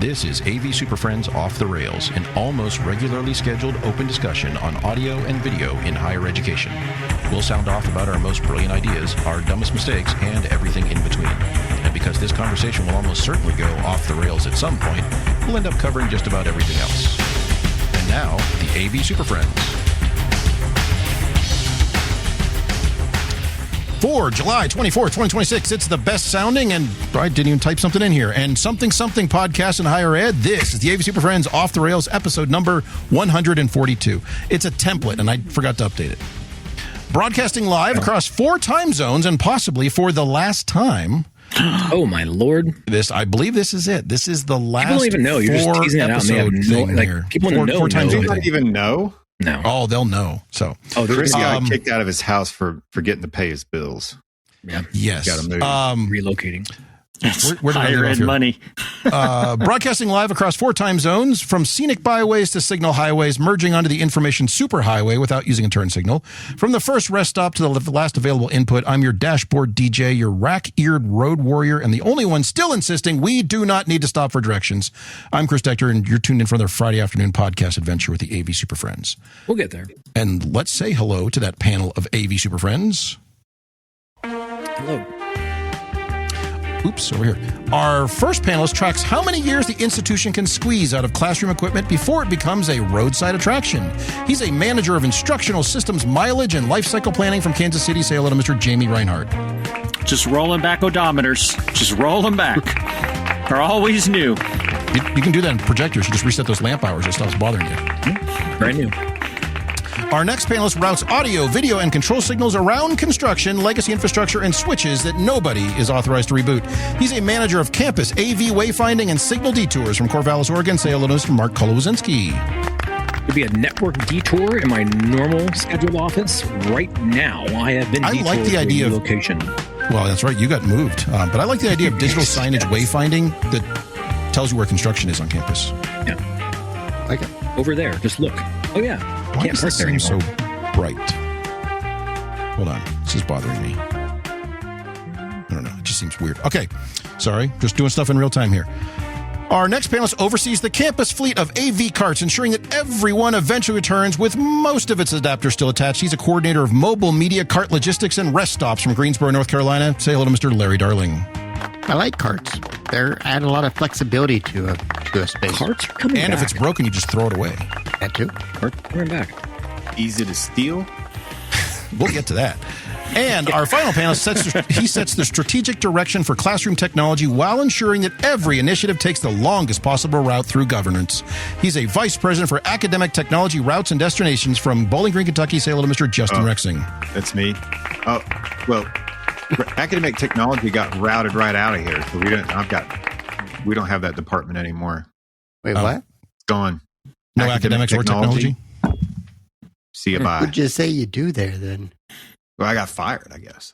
This is AV SuperFriends Off the Rails, an almost regularly scheduled open discussion on audio and video in higher education. We'll sound off about our most brilliant ideas, our dumbest mistakes, and everything in between. And because this conversation will almost certainly go off the rails at some point, we'll end up covering just about everything else. And now, the AV SuperFriends. For July 24th, 2026, it's the best sounding, and I didn't even type something in here, and something podcast in higher ed. This is the AV SuperFriends Off the Rails episode number 142. It's a template, and I forgot to update it. Broadcasting live across 4 time zones, and possibly for the last time. Oh, my Lord. I believe this is it. This is the last people don't even know. You're just teasing it out. And they have no, like, people don't know. Four times they don't even know? No. Oh, they'll know. So, Chris got kicked out of his house for forgetting to pay his bills. Yeah. Yes. Got to move. Relocating. Where did higher ed money. Broadcasting live across 4 time zones, from scenic byways to signal highways, merging onto the information superhighway without using a turn signal. From the first rest stop to the last available input, I'm your dashboard DJ, your rack-eared road warrior, and the only one still insisting we do not need to stop for directions. I'm Chris Decter, and you're tuned in for their Friday afternoon podcast adventure with the AV SuperFriends. We'll get there. And let's say hello to that panel of AV SuperFriends. Hello. Oops, over here. Our first panelist tracks how many years the institution can squeeze out of classroom equipment before it becomes a roadside attraction. He's a manager of instructional systems mileage and life cycle planning from Kansas City. Say hello to Mr. Jamie Reinhardt. Just rolling back odometers. Just roll them back. Are always new. You can do that in projectors. You just reset those lamp hours. It stops bothering you. Brand new. Our next panelist routes audio, video, and control signals around construction, legacy infrastructure, and switches that nobody is authorized to reboot. He's a manager of campus, AV wayfinding, and signal detours from Corvallis, Oregon. Say hello to Mr. Mark Kolowazinski. Could be a network detour in my normal scheduled office right now. I have been detoured like the idea to a of location. Well, that's right. You got moved. But I like the idea of digital signage wayfinding that tells you where construction is on campus. Yeah. Like it. Over there. Just look. Oh, yeah. Why Can't does park this there seem anymore. so bright? Hold on. This is bothering me. I don't know. It just seems weird. Okay. Sorry. Just doing stuff in real time here. Our next panelist oversees the campus fleet of AV carts, ensuring that everyone eventually returns with most of its adapters still attached. He's a coordinator of mobile media, cart logistics, and rest stops from Greensboro, North Carolina. Say hello to Mr. Larry Darling. I like carts. They add a lot of flexibility to a space. Carts are coming back. And if it's broken, you just throw it away. That too. Carts are coming back. Easy to steal. We'll get to that. And our final panelist sets the strategic direction for classroom technology while ensuring that every initiative takes the longest possible route through governance. He's a vice president for academic technology routes and destinations from Bowling Green, Kentucky. Say hello to Mr. Justin Rexing. That's me. Oh, well, academic technology got routed right out of here, so we don't have that department anymore. Wait, what? It's gone. No academics or technology? See you bye. What would you say you do there then? Well, I got fired, I guess.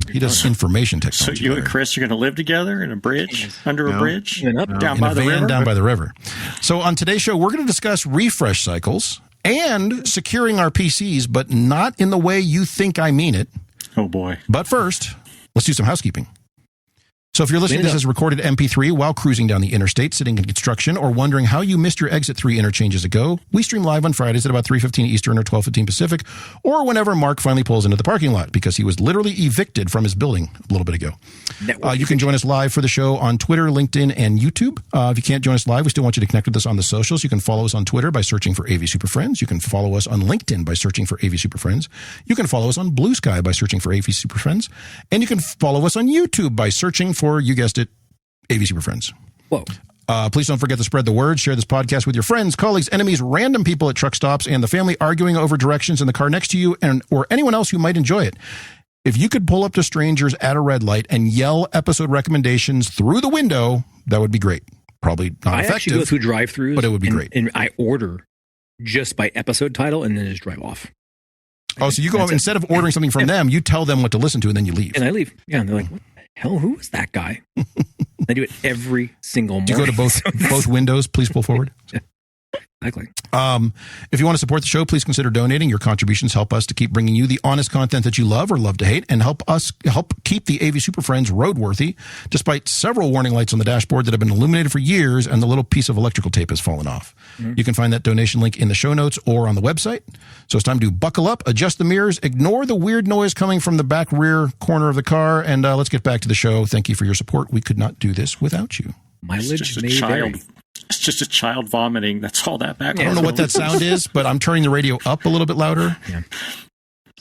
He does information So technology. you and Chris are going to live together in a bridge, under a bridge, And up, down in by a the van river. down by the river. So on today's show, we're going to discuss refresh cycles and securing our PCs, but not in the way you think I mean it. Oh, boy. But first, let's do some housekeeping. So if you're listening to this as recorded MP3 while cruising down the interstate, sitting in construction, or wondering how you missed your exit 3 interchanges ago, we stream live on Fridays at about 3:15 Eastern or 12:15 Pacific, or whenever Mark finally pulls into the parking lot, because he was literally evicted from his building a little bit ago. You can join us live for the show on Twitter, LinkedIn, and YouTube. If you can't join us live, we still want you to connect with us on the socials. You can follow us on Twitter by searching for AV SuperFriends. You can follow us on LinkedIn by searching for AV SuperFriends. You can follow us on Blue Sky by searching for AV SuperFriends. And you can follow us on YouTube by searching for, you guessed it, AV SuperFriends. Whoa. Please don't forget to spread the word. Share this podcast with your friends, colleagues, enemies, random people at truck stops, and the family arguing over directions in the car next to you, or anyone else who might enjoy it. If you could pull up to strangers at a red light and yell episode recommendations through the window, that would be great. Probably not effective. I actually go through drive-thrus, but it would be great. And I order just by episode title and then just drive off. Oh, so you go instead of ordering something from them, you tell them what to listen to, and then you leave. And I leave. Yeah, and they're like, what the hell? Who is that guy? I do it every single morning. Do you go to both windows? Please pull forward. Exactly. If you want to support the show, please consider donating. Your contributions help us to keep bringing you the honest content that you love or love to hate, and help keep the AV Super Friends roadworthy, despite several warning lights on the dashboard that have been illuminated for years and the little piece of electrical tape has fallen off. Mm-hmm. You can find that donation link in the show notes or on the website. So it's time to buckle up, adjust the mirrors, ignore the weird noise coming from the back rear corner of the car, and let's get back to the show. Thank you for your support. We could not do this without you. Mileage may vary. It's just a child vomiting. That's all that back. I don't know what that sound is, but I'm turning the radio up a little bit louder. Yeah.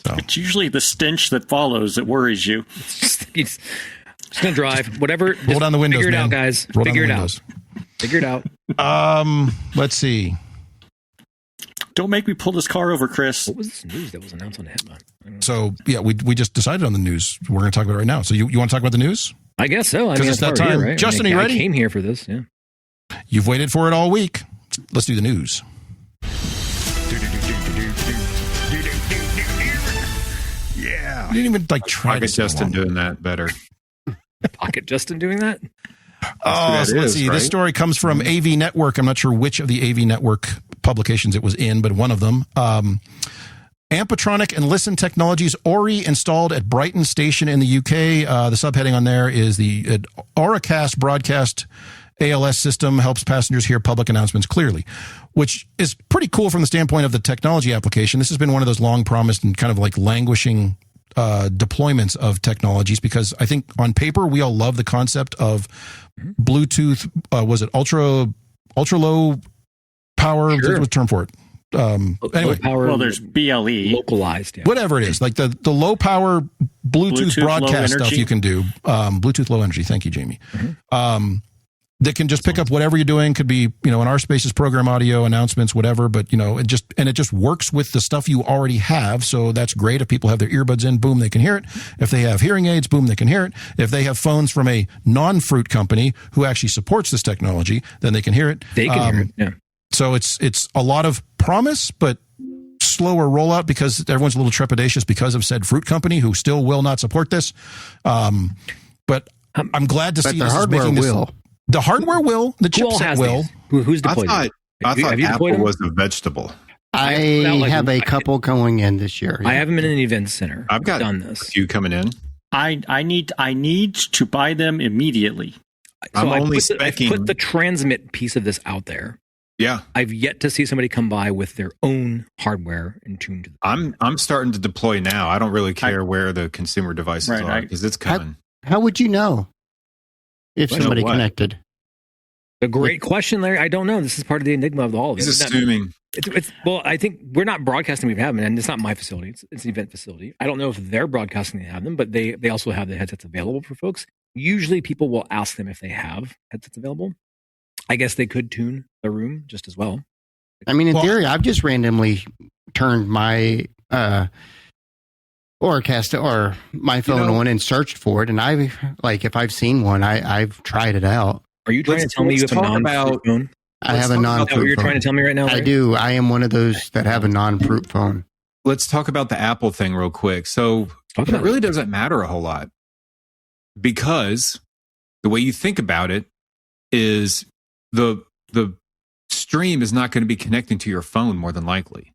So. It's usually the stench that follows that worries you. It's just going to drive. Whatever. Roll down the windows, figure it man. out, guys. Roll figure it windows. out. Figure it out. Let's see. Don't make me pull this car over, Chris. What was this news that was announced on the headline? So, yeah, we just decided on the news. We're going to talk about it right now. So you want to talk about the news? I guess so. I mean, it's that time. Here, right? Justin, are you ready? I came here for this, yeah. You've waited for it all week. Let's do the news. Yeah. You didn't even try to Justin doing that better. Pocket Justin doing that? Oh, so let's see. Right? This story comes from AV Network. I'm not sure which of the AV Network publications it was in, but one of them. Ampetronic and Listen Technologies Ori installed at Brighton Station in the UK. The subheading on there is the Auracast broadcast ALS system helps passengers hear public announcements clearly, which is pretty cool from the standpoint of the technology application. This has been one of those long promised and kind of languishing deployments of technologies, because I think on paper we all love the concept of Bluetooth. Was it ultra low power? Sure. What's the term for it? Anyway, power, well, there's BLE, localized, yeah. Whatever it is, like the low power Bluetooth broadcast stuff you can do. Bluetooth low energy. Thank you, Jamie. Mm-hmm. That can just pick up whatever you're doing. Could be, in our spaces, program audio, announcements, whatever. But it just works with the stuff you already have. So that's great. If people have their earbuds in, boom, they can hear it. If they have hearing aids, boom, they can hear it. If they have phones from a non-fruit company who actually supports this technology, then they can hear it. They can hear it. Yeah. So it's a lot of promise, but slower rollout because everyone's a little trepidatious because of said fruit company who still will not support this. But I'm glad to see the this hardware is making this. Will. The hardware will. The chipset will. Who's deployed? I thought Apple was a vegetable. I have a couple going in this year. I haven't been in an event center. I've got done this. A few coming in. I need to buy them immediately. I'm only I put the transmit piece of this out there. Yeah. I've yet to see somebody come by with their own hardware and tuned to the I'm starting to deploy now. I don't really care where the consumer devices are because it's coming. How would you know if somebody connected? A great question, Larry. I don't know. This is part of the enigma of all of it. He's assuming. Well, I think we're not broadcasting. We have them, and it's not my facility. It's an event facility. I don't know if they're broadcasting. They have them, but they also have the headsets available for folks. Usually, people will ask them if they have headsets available. I guess they could tune the room just as well. I mean, in theory, I've just randomly turned my Auracast or my phone on and searched for it, and if I've seen one, I've tried it out. Are you trying to tell me you have a non-fruit phone? I have a non-fruit phone. You're trying to tell me right now, Larry? I do. I am one of those that have a non-fruit phone. Let's talk about the Apple thing real quick. So it really doesn't matter a whole lot because the way you think about it is the stream is not going to be connecting to your phone more than likely.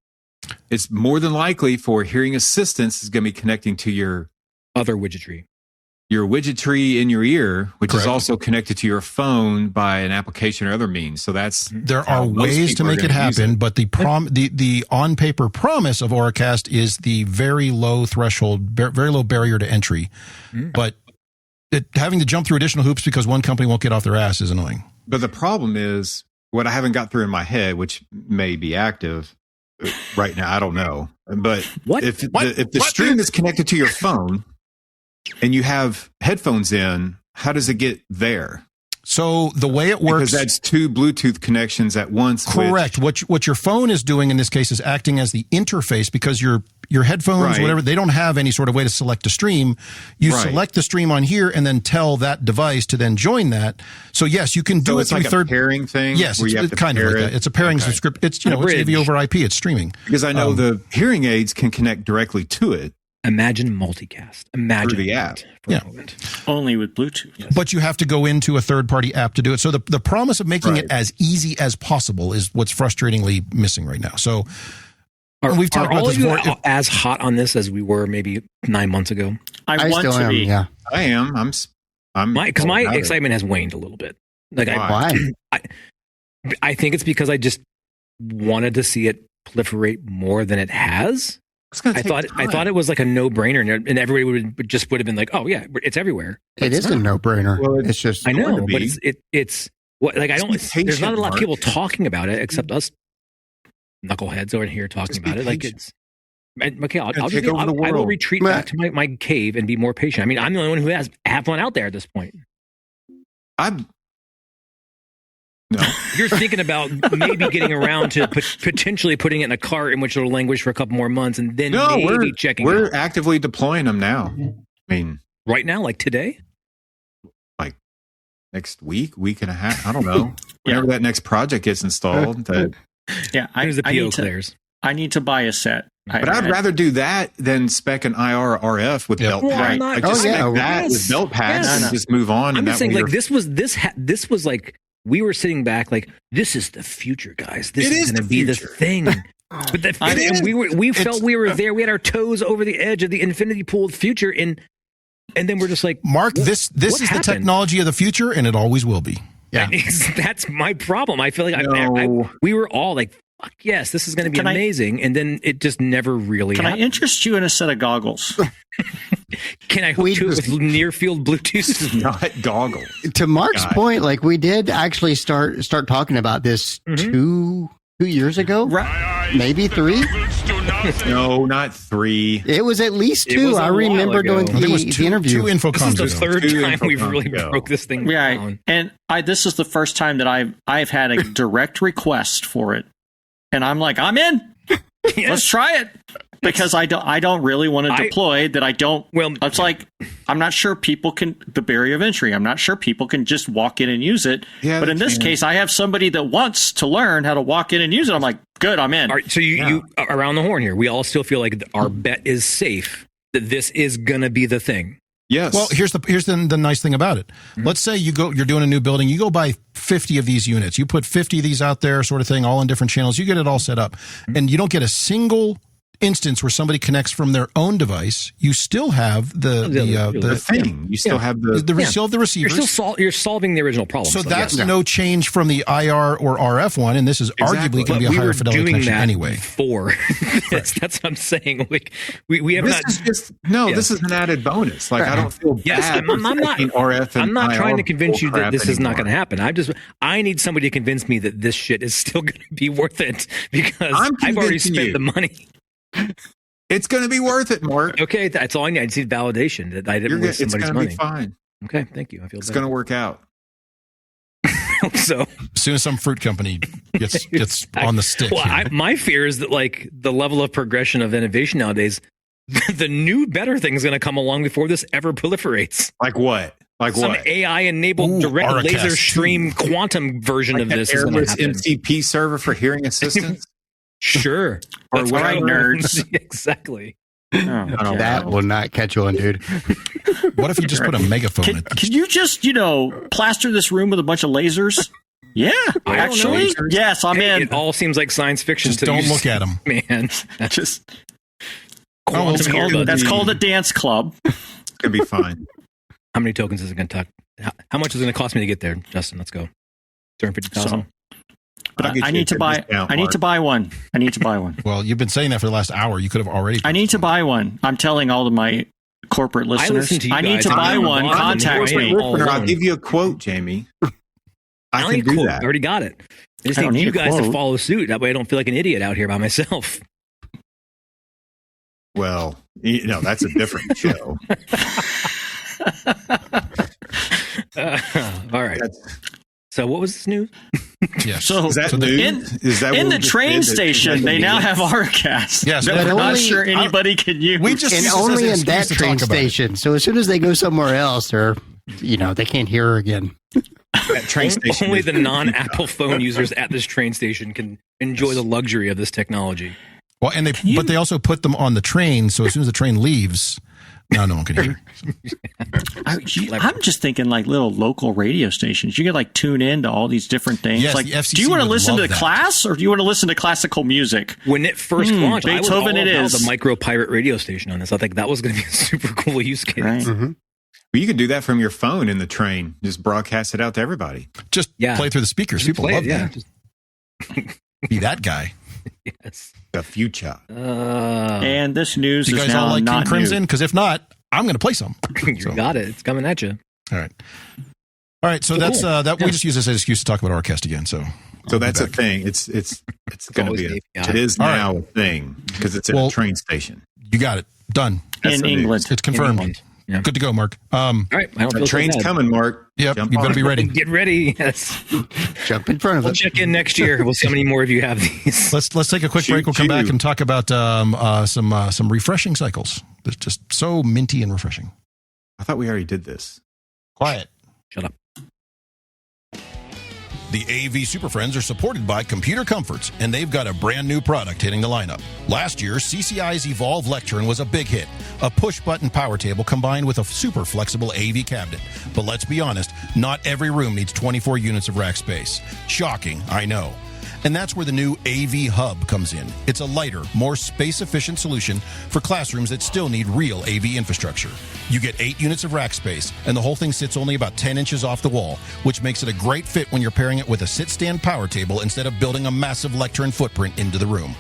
It's more than likely for hearing assistance is going to be connecting to your other widgetry. Your widgetry in your ear, which is also connected to your phone by an application or other means. So there are ways to make it happen, but the on paper promise of Auracast is the very low threshold, very low barrier to entry. But having to jump through additional hoops because one company won't get off their ass is annoying. But the problem is what I haven't got through in my head, which may be active right now. I don't know. But if the stream is connected to your phone and you have headphones in, how does it get there? So the way it works, because that's two Bluetooth connections at once. Correct. What your phone is doing in this case is acting as the interface because your headphones, whatever, they don't have any sort of way to select a stream. You select the stream on here and then tell that device to then join that. So yes, you can do it through a pairing thing. Yes, it's kind of like that. It's a pairing script. It's it's AV over IP. It's streaming because I know the hearing aids can connect directly to it. Imagine multicast. Imagine Through the app. For a moment. Only with Bluetooth. Yes. But you have to go into a third-party app to do it. So the promise of making it as easy as possible is what's frustratingly missing right now. So we've talked about all this of you before. as hot on this as we were maybe 9 months ago? I want still to am, be. yeah. I am. Because my excitement has waned a little bit. Like Why? I think it's because I just wanted to see it proliferate more than it has. I thought it was like a no-brainer, and everybody would have been like, "Oh yeah, it's everywhere." It is a no-brainer. Well, it's just I know, to but be. it's what like I don't. There's not a lot of Mark. people talking about it except us knuckleheads over here talking about it. Like it's okay. I will retreat back to my cave and be more patient. I mean, I'm the only one who has one out there at this point. No. You're thinking about maybe getting around to potentially putting it in a cart in which it'll languish for a couple more months, and then maybe checking. We're actively deploying them now. I mean, right now, like today, like next week and a half. I don't know. Whenever that next project gets installed. Here's the PO clears. I need to buy a set. But I'd rather do that than spec an IR or RF with belt pads. Right. With belt pads and just move on. I'm and just saying, like this was like we were sitting back, like this is the future, guys. This is going to be the thing. But we felt we were there. We had our toes over the edge of the infinity pool of the future, and then we're just like, Mark, this is the technology of the future, and it always will be. Yeah, that's my problem. I feel like we were all like, fuck yes, this is going to be amazing. And then it just never really happened. I interest you in a set of goggles? Can I hook to it with near field Bluetooth? Not goggles. To Mark's point, like we did actually start talking about this 2 years ago, right? Maybe 3. No, not 3. It was at least 2. I remember doing the interview. 2 Infocons. This is the third time we've really broke this thing down. And this is the first time that I've had a direct request for it. And I'm like, I'm in. Yes. Let's try it. Because I don't really want to deploy that. I don't. Well, it's like I'm not sure people can the barrier of entry. I'm not sure people can just walk in and use it. Yeah, but in this case, I have somebody that wants to learn how to walk in and use it. I'm like, good, I'm in. All right, so you around the horn here. We all still feel like our bet is safe. That this is gonna be the thing. Yes. Well, here's the nice thing about it. Let's say you're doing a new building. You go buy 50 of these units. You put 50 of these out there, sort of thing, all in different channels. You get it all set up, and you don't get a single instance where somebody connects from their own device. You still have the thing. You still have the receivers. You're solving the original problem. So that's no change from the IR or RF one, and this is arguably going to be a higher fidelity connection anyway. That's what I'm saying. Like we have this is an added bonus. Like I don't feel bad. Yes, I'm not RF. And I'm not IR trying to convince you that this is not anymore. going to happen. I need somebody to convince me that this shit is still going to be worth it because I've already spent the money. It's going to be worth it, Mark. Okay, that's all I need. I just need validation that I didn't waste somebody's money. It's going to be fine. Okay, thank you. I feel it's going to work out. So as soon as some fruit company gets on the stick. Well, my fear is that like the level of progression of innovation nowadays, the new better thing is going to come along before this ever proliferates. Like what? Like some what? AI-enabled direct Auracast laser stream quantum version of this is going to happen. MCP server for hearing assistance. Sure. Or right, nerds. Exactly. That will not catch on, dude. What if you just put a megaphone in it? Can you just, plaster this room with a bunch of lasers? Yeah, actually, yes, I'm in. It all seems like science fiction. Just don't look at them, man. That's just that's called a dance club. Could be fine. How many tokens is it going to take? How much is it going to cost me to get there, Justin? Let's go. 250,000. But I need to buy. I need to buy one. I need to buy one. Well, you've been saying that for the last hour. You could have already. I need to buy one. I'm telling all of my corporate listeners. I need to buy one. Contact me. I'll give you a quote, Jamie. I can do that. I already got it. I just need you guys to follow suit. That way, I don't feel like an idiot out here by myself. Well, that's a different show. All right. So what was this news? Yes. So, in the train station, they now have Auracast. Yes, I'm not sure anybody can use. And only in that train station. So as soon as they go somewhere else, they can't hear her again. That train station. Only the non-Apple phone users at this train station can enjoy the luxury of this technology. Well, and but they also put them on the train, so as soon as the train leaves, no one can hear. I'm just thinking like little local radio stations. You could like tune in to all these different things. Yes, like, the FCC do you want to listen to the that. class or do you want to listen to classical music? When it first launched, Beethoven I was all it is. about the micro pirate radio station on this. I think that was going to be a super cool use case. Right. Mm-hmm. Well, you could do that from your phone in the train. Just broadcast it out to everybody. Just play through the speakers. Just People play love it, yeah. that. Be that guy. Yes. The future. And this news You is guys now all like King not Crimson? new. Because if not, I'm going to play some. You got it. It's coming at you. All right. So that's that. We just use this as an excuse to talk about Auracast again. So that's a thing. It's going to be. It is now a thing because it's in a train station. You got it. Done. In England. It's confirmed. Yeah. Good to go, Mark. All right. I don't The feel train's so bad. coming, Mark. Yep. Jump You better on be it. ready. Get ready. Yes. Jump in front of We'll it. check in next year. We'll see how many more of you have these. Let's take a quick break. We'll come back and talk about some refreshing cycles. It's just so minty and refreshing. I thought we already did this. Quiet. Shut up. The AV SuperFriends are supported by Computer Comforts, and they've got a brand new product hitting the lineup. Last year, CCI's Evolve Lectern was a big hit, a push-button power table combined with a super flexible AV cabinet. But let's be honest, not every room needs 24 units of rack space. Shocking, I know. And that's where the new AV Hub comes in. It's a lighter, more space-efficient solution for classrooms that still need real AV infrastructure. You get 8 units of rack space, and the whole thing sits only about 10 inches off the wall, which makes it a great fit when you're pairing it with a sit-stand power table instead of building a massive lectern footprint into the room.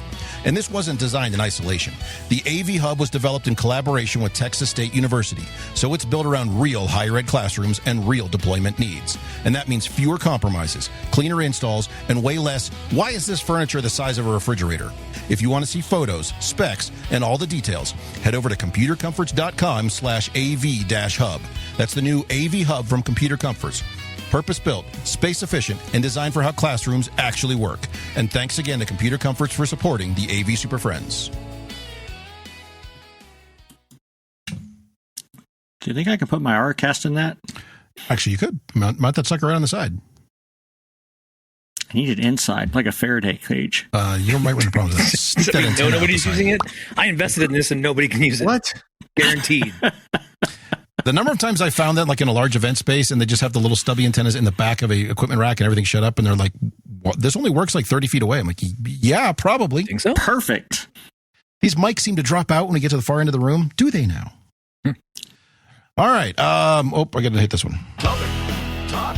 And this wasn't designed in isolation. The AV Hub was developed in collaboration with Texas State University, so it's built around real higher ed classrooms and real deployment needs. And that means fewer compromises, cleaner installs, and way less, why is this furniture the size of a refrigerator? If you want to see photos, specs, and all the details, head over to computercomforts.com/AV-hub. That's the new AV Hub from Computer Comforts. Purpose-built, space-efficient, and designed for how classrooms actually work. And thanks again to Computer Comforts for supporting the AV SuperFriends. Do you think I can put my Auracast in that? Actually, you could. Mount that sucker right on the side. I need it inside, like a Faraday cage. You might run into problems with that. Sneak that antenna out Nobody's the side. using it. I invested in this and nobody can use it. What? Guaranteed. The number of times I found that like in a large event space and they just have the little stubby antennas in the back of a equipment rack and everything shut up and they're like, this only works like 30 feet away. I'm like, yeah, probably. Think so? Perfect. These mics seem to drop out when we get to the far end of the room. Do they now? All right. I got to hit this one. Topic, talk,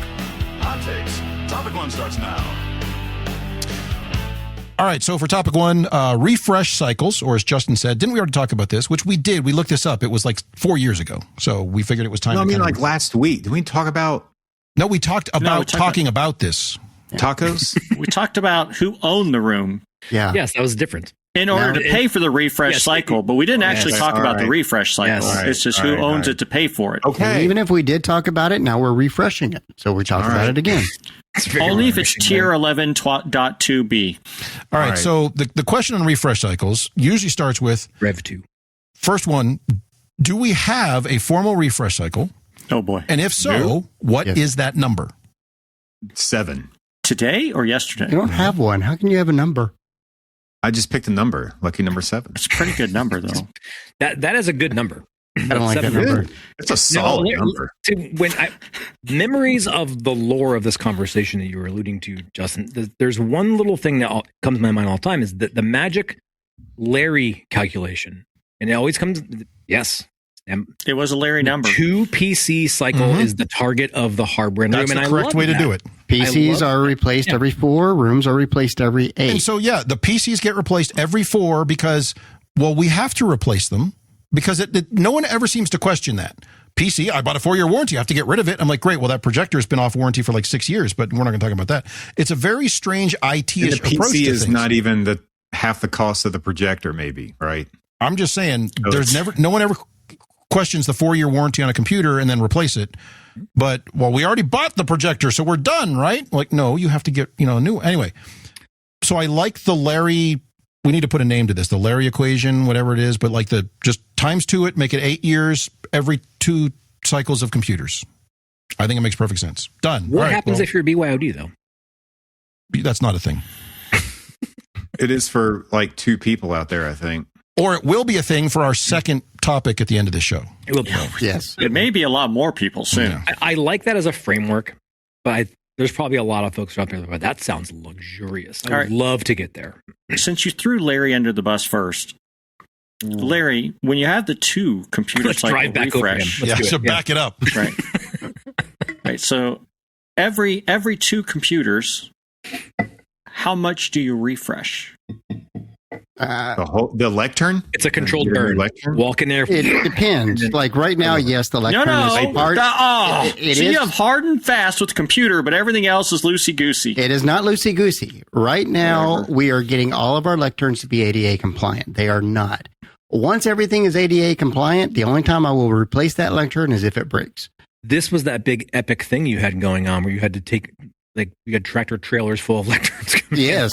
hot takes. Topic 1 starts now. All right, so for topic 1, refresh cycles, or as Justin said, didn't we already talk about this? Which we did. We looked this up. It was like 4 years ago. So we figured it was time No, I to mean kind like of... last week. Did we talk about No, we talked about talking about this. tacos? We talked about who owned the room Yeah. Yes, that was different. in order to pay for the refresh cycle, but we didn't actually talk about the refresh cycle. Yes. It's just who owns it to pay for it. And Okay. even if we did talk about it, now we're refreshing it. So we talked about it again. Only if it's tier 11.2b. All right, so the question on refresh cycles usually starts with, Rev 2. first one, do we have a formal refresh cycle? Oh boy. And if so, what is that number? 7. Today or yesterday? You don't have one. How can you have a number? I just picked a number. Lucky number 7. It's a pretty good number, though. That is a good number. I don't like that number. It's a solid number. Memories of the lore of this conversation that you were alluding to, Justin, there's one little thing that comes to my mind all the time is that the magic Larry calculation. And it always comes, yes. It was a Larry number. 2 PC cycle is the target of the hardware in the That's room. the And correct way to do it. PCs are replaced every 4. Rooms are replaced every 8. And so, yeah, the PCs get replaced every 4 because, well, we have to replace them because no one ever seems to question that. PC, I bought a 4-year warranty. I have to get rid of it. I'm like, great. Well, that projector's been off warranty for like 6 years, but we're not going to talk about that. It's a very strange IT-ish And the approach to PC is things. not even half the cost of the projector, maybe, right? I'm just saying, no one ever questions the 4-year warranty on a computer and then replace it. But, well, we already bought the projector, so we're done, right? Like, no, you have to get, a new. Anyway, so I like the Larry, we need to put a name to this, the Larry equation, whatever it is, but like just times 2 it, make it 8 years every 2 cycles of computers. I think it makes perfect sense. Done. What happens if you're BYOD, though? That's not a thing. It is for like 2 people out there, I think. Or it will be a thing for our second topic at the end of the show. It will be. Yes. It may be a lot more people soon. Yeah. I like that as a framework, but there's probably a lot of folks out there that sounds luxurious. I would love to get there. Since you threw Larry under the bus first, Larry, when you have the 2 computer Let's cycle drive back refresh, over him. So back it up. right? Right. So every 2 computers, how much do you refresh? The lectern? It's a controlled burn. Walk in there. It depends. Like right now, yes, the lectern is part. You have hard and fast with the computer, but everything else is loosey-goosey. It is not loosey-goosey. Right now, we are getting all of our lecterns to be ADA compliant. They are not. Once everything is ADA compliant, the only time I will replace that lectern is if it breaks. This was that big epic thing you had going on where you had to take, like, you had tractor trailers full of lecterns. Yes,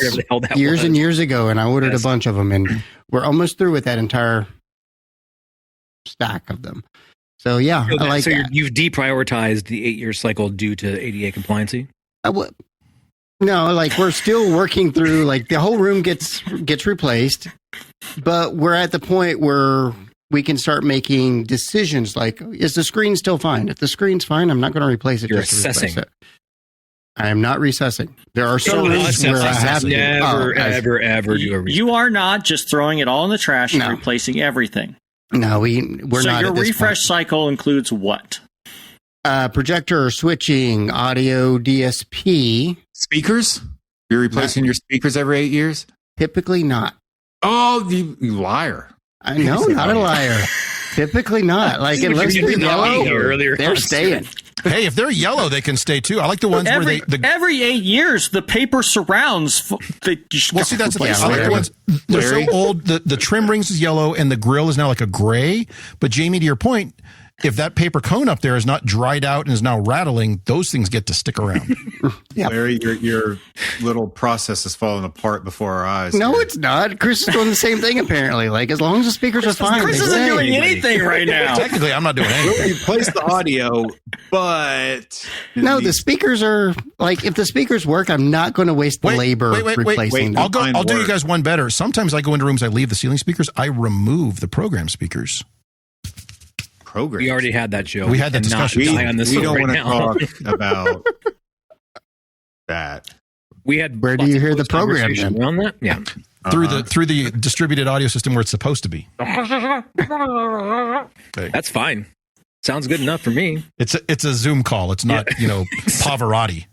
years and years ago, and I ordered a bunch of them, and we're almost through with that entire stack of them. So yeah, I like that. You've deprioritized the 8-year cycle due to ADA compliancy? No, like we're still working through, like the whole room gets replaced, but we're at the point where we can start making decisions like, is the screen still fine? If the screen's fine, I'm not going to replace it. You're assessing. I am not recessing. There are some rooms where I have to. Never do a refresh. You are not just throwing it all in the trash and replacing everything. No, we're not. So your at this refresh point. cycle includes what? Projector, switching, audio, DSP. Speakers? You're replacing your speakers every 8 years? Typically not. Oh, you liar. I know, not a liar. Typically not. Like, unless they're yellow, they're staying. Hey, if they're yellow, they can stay too. I like the ones where they... Every 8 years, the paper surrounds... Well, see, that's the thing. I like the ones... They're so old, the trim rings is yellow, and the grill is now like a gray. But, Jamie, to your point, if that paper cone up there is not dried out and is now rattling, those things get to stick around. Yep. Larry, your little process is falling apart before our eyes. No, it's not. Chris is doing the same thing, apparently. Like, as long as the speakers are fine. Chris isn't doing anything right now. Technically, I'm not doing anything. We'll replace the audio, but... No, the speakers are... Like, if the speakers work, I'm not going to waste the labor replacing them. I'll do you guys one better. Sometimes I go into rooms, I leave the ceiling speakers, I remove the program speakers. We already had that show. We had that discussion. We don't want to talk about that. We had. Where do you hear the program then? On that? Yeah, through the distributed audio system where it's supposed to be. That's fine. Sounds good enough for me. It's a Zoom call. It's not Pavarotti.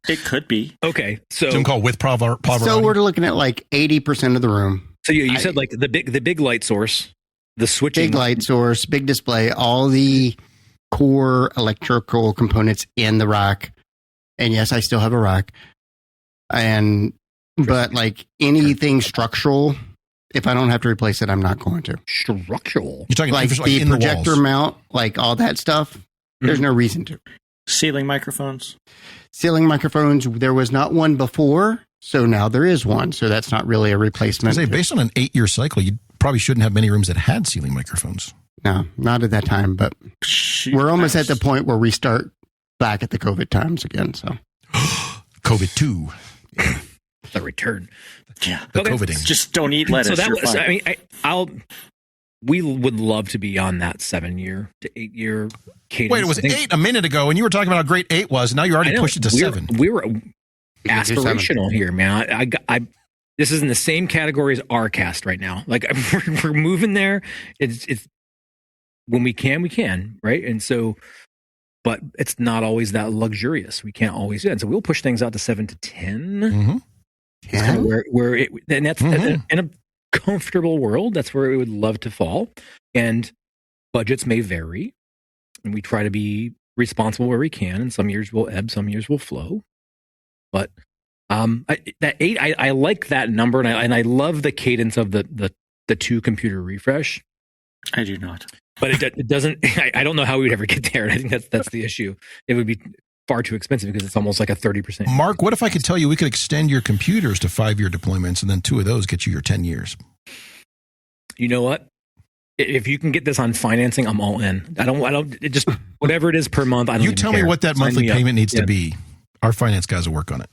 It could be. Okay, so Zoom call with Pavarotti. So we're looking at like 80% of the room. So you said like the big light source. The switching. Big light source, big display, all the core electrical components in the rack. And yes, I still have a rack. But like anything structural, if I don't have to replace it, I'm not going to. Structural? You're talking like the projector mount, like all that stuff. There's no reason to. Ceiling microphones? Ceiling microphones, there was not one before, so now there is one. So that's not really a replacement. Based on an 8-year cycle, you probably shouldn't have many rooms that had ceiling microphones. No, not at that time, but we're almost at the point where we start back at the COVID times again. So COVID-2. The return. Yeah. The COVIDing. Just don't eat lettuce. We would love to be on that 7-year to 8-year cadence. Wait, it was 8 a minute ago, and you were talking about how great 8 was, and now you already pushed it to 7. We were aspirational here, man. This is in the same category as Auracast right now. Like we're moving there. It's when we can, right? And so, but it's not always that luxurious. We can't always do it. And so we'll push things out to 7 to 10. Mm-hmm. That's kind of where it, and that's in a comfortable world. That's where we would love to fall. And budgets may vary, and we try to be responsible where we can. And some years will ebb, some years will flow. But that 8, I like that number, and I love the cadence of the 2 computer refresh. I do not, but it doesn't. I don't know how we would ever get there, and I think that's the issue. It would be far too expensive because it's almost like a 30%. Mark, what if I could tell you we could extend your computers to 5-year deployments, and then 2 of those get you your 10 years? You know what? If you can get this on financing, I'm all in. I don't. It just whatever it is per month. I don't. You tell me what that monthly payment needs to be. Our finance guys will work on it.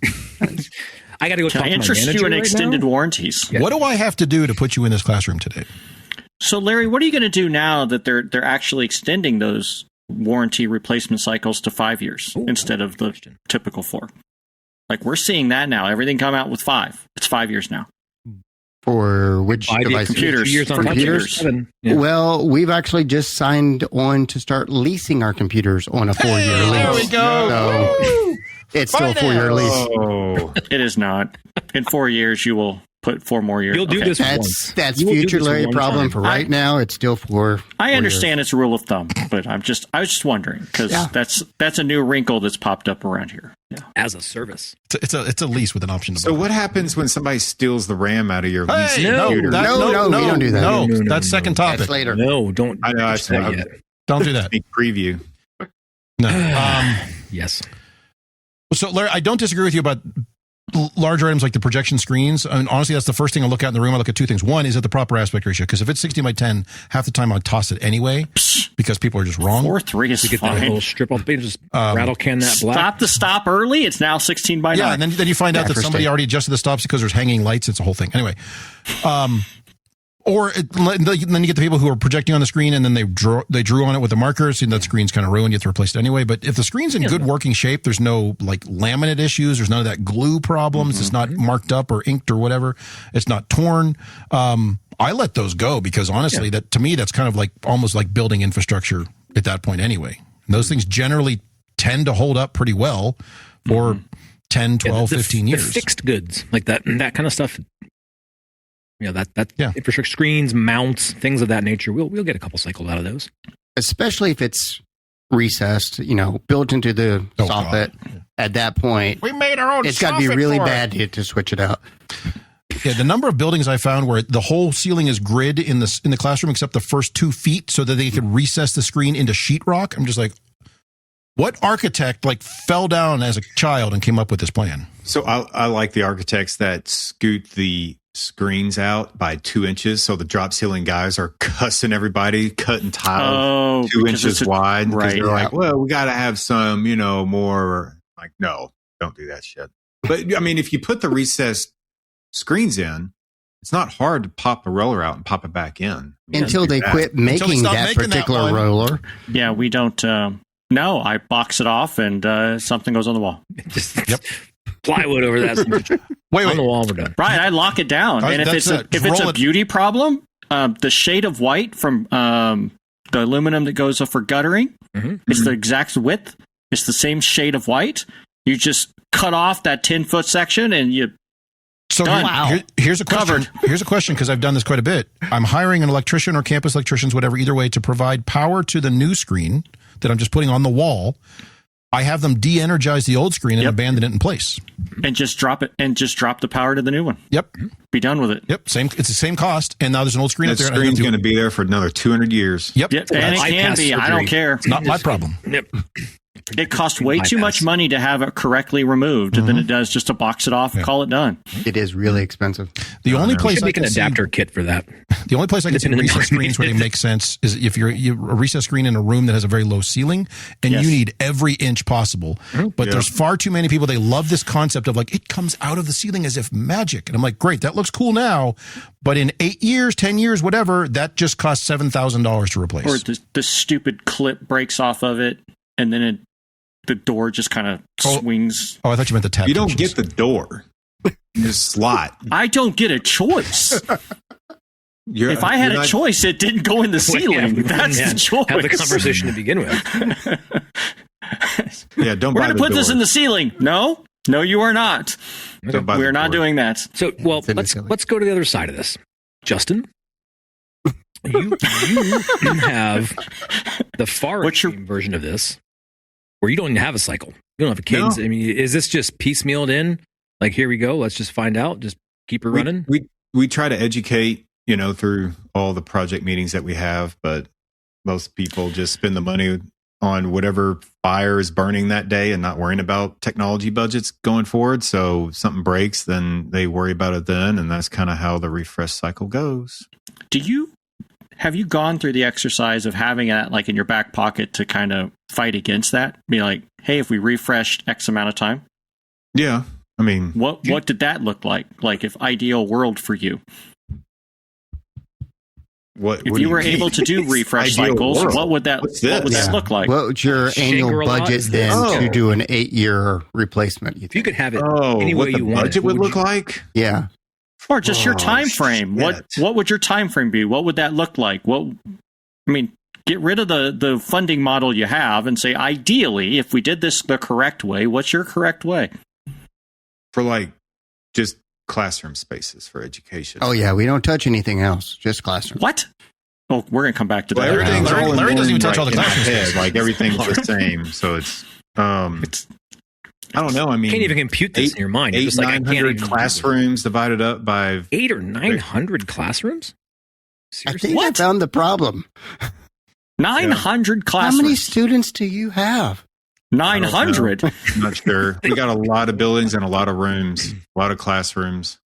I got to go Can talk I to my interest manager you in right extended now? warranties? Yeah. What do I have to do to put you in this classroom today? So, Larry, what are you going to do now that they're actually extending those warranty replacement cycles to 5 years instead of the typical 4? Like, we're seeing that now. Everything come out with 5. It's 5 years now. For which devices? Computers. 2 years on For top, computers. 7. Yeah. Well, we've actually just signed on to start leasing our computers on a 4-year lease. There we go. So it's still a 4-year lease. Oh, It is not. In 4 years, you will put 4 more years. You'll do Okay. this once. That's You will do future this Larry one problem. time. For right now, it's still 4. I 4 understand it's a rule of thumb, but I was just wondering because that's a new wrinkle that's popped up around here. Yeah. As a service. It's a lease with an option to buy. so what happens when somebody steals the RAM out of your lease Hey, computer? No, we don't do that. No, No, that's second topic. That's later. No, don't. I know. I push that saw yet. Don't do that. Sneak preview. No. Yes. So, Larry, I don't disagree with you about larger items like the projection screens. I mean, honestly, that's the first thing I look at in the room. I look at 2 things. One, is it the proper aspect ratio? Because if it's 16 by 10, half the time I toss it anyway because people are just wrong. 4:3 is You get that fine. little strip off page, just rattle can that black. Stop the stop early. It's now 16 by 9. Yeah, and then you find out that for somebody state. already adjusted the stops because there's hanging lights. It's a whole thing. Anyway, then you get the people who are projecting on the screen and then they drew on it with the markers and that screen's kind of ruined. You have to replace it anyway. But if the screen's in good working shape, there's no like laminate issues. There's none of that glue problems. It's not marked up or inked or whatever. It's not torn. I let those go because honestly, that to me, that's kind of like almost like building infrastructure at that point anyway. And those things generally tend to hold up pretty well for 10, 12, 15 years. The fixed goods like that kind of stuff. You know, that Yeah. infrastructure, screens, mounts, things of that nature. We'll get a couple cycles out of those. Especially if it's recessed, built into the soffit. At that point, We made our own. it's got to be soffit really for it. bad to switch it out. Yeah, the number of buildings I found where the whole ceiling is grid in the classroom except the first 2 feet so that they could recess the screen into sheetrock. I'm just like, what architect fell down as a child and came up with this plan? So I like the architects that scoot the screens out by 2 inches, so the drop ceiling guys are cussing everybody, cutting tile 2 inches wide. Because they're like, well, we got to have some, more. Like, no, don't do that shit. But I mean, if you put the recessed screens in, it's not hard to pop the roller out and pop it back in. Until they quit making that particular roller. Yeah, we don't. No, I box it off and something goes on the wall. Yep. Plywood over that. Wait. On the wall, we're done. Right, I lock it down. And if it's a beauty problem, the shade of white from the aluminum that goes for guttering, it's the exact width. It's the same shade of white. You just cut off that 10-foot section and you. So here's a question. Here's a question because I've done this quite a bit. I'm hiring an electrician or campus electricians, whatever, either way, to provide power to the new screen that I'm just putting on the wall. I have them de-energize the old screen and abandon it in place. And just drop it and just drop the power to the new one. Yep. Be done with it. Yep. It's the same cost. And now there's an old screen That up there. screen's going to be there for another 200 years. Yep. And it can be. I don't care. It's not my problem. Yep. It costs way too much money to have it correctly removed than it does just to box it off and call it done. It is really expensive. The only place I make can an adapter kit for that. The only place I can see recessed screens where they make sense is if you're a recessed screen in a room that has a very low ceiling and you need every inch possible. But there's far too many people. They love this concept of it comes out of the ceiling as if magic. And I'm like, great, that looks cool now. But in 8 years, 10 years, whatever, that just costs $7,000 to replace. Or the stupid clip breaks off of it and then the door just kind of swings. Oh, I thought you meant the tab. You don't get the door. The slot. I don't get a choice. If I had a choice, it didn't go in the ceiling. That's the choice. Have the conversation to begin with. Yeah, don't. We're going to put this in the ceiling. No, you are not. We're not doing that. So, let's go to the other side of this. Justin, you have the far extreme version of this, where you don't even have a cycle. You don't have a cadence. No. I mean, is this just piecemealed in? Like, here we go. Let's just find out. Just keep it running. We try to educate, through all the project meetings that we have, but most people just spend the money on whatever fire is burning that day and not worrying about technology budgets going forward. So if something breaks, then they worry about it then, and that's kind of how the refresh cycle goes. Have you gone through the exercise of having that in your back pocket to kind of fight against that? Be like, hey, if we refreshed X amount of time? Yeah. I mean, what did that look like? Like, if ideal world for you? If you were able to do refresh cycles, what would that look like? What would your annual budget then to do an 8-year replacement? If you could have it any way you want, budget would look like? Yeah. Or just your time frame. What would your time frame be? What would that look like? Get rid of the funding model you have and say, ideally, if we did this the correct way, what's your correct way? For like just classroom spaces for education. Oh yeah, we don't touch anything else, just classroom. What? Oh, we're gonna come back to that. Everything's all Larry doesn't even touch all the classroom spaces. Like everything's the same, so it's I don't know. I mean, you can't even compute this in your mind. 900 classrooms divided up by 800 or 900 classrooms. Seriously? I found the problem. 900 classrooms. How many students do you have? 900. I'm not sure. We got a lot of buildings and a lot of rooms, a lot of classrooms.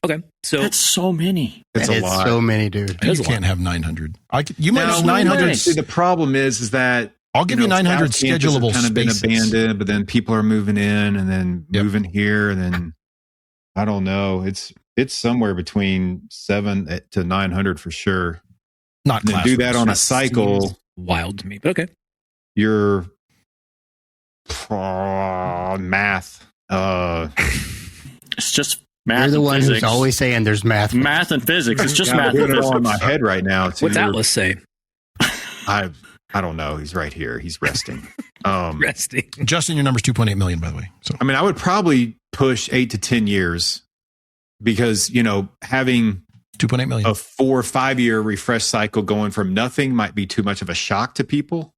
Okay, so that's so many. It's a lot. So many, dude. You can't have 900. You might have 900. See, the problem is that I'll give you 900 schedulable kind of been spaces. abandoned, but then people are moving in and then moving here, and then I don't know. It's somewhere between 700 to 900 for sure. Not and do that on a cycle. Wild to me, but okay. Your math. It's just math. You're the and one physics. who's always saying there's math. Math and physics. It's just math and physics. physics. All in my head right now. What's Atlas say? I don't know. He's right here. He's resting. Resting. Justin, your number's 2.8 million, by the way. So I mean, I would probably push 8 to 10 years because having 2.8 million, a 4 or 5 year refresh cycle going from nothing might be too much of a shock to people.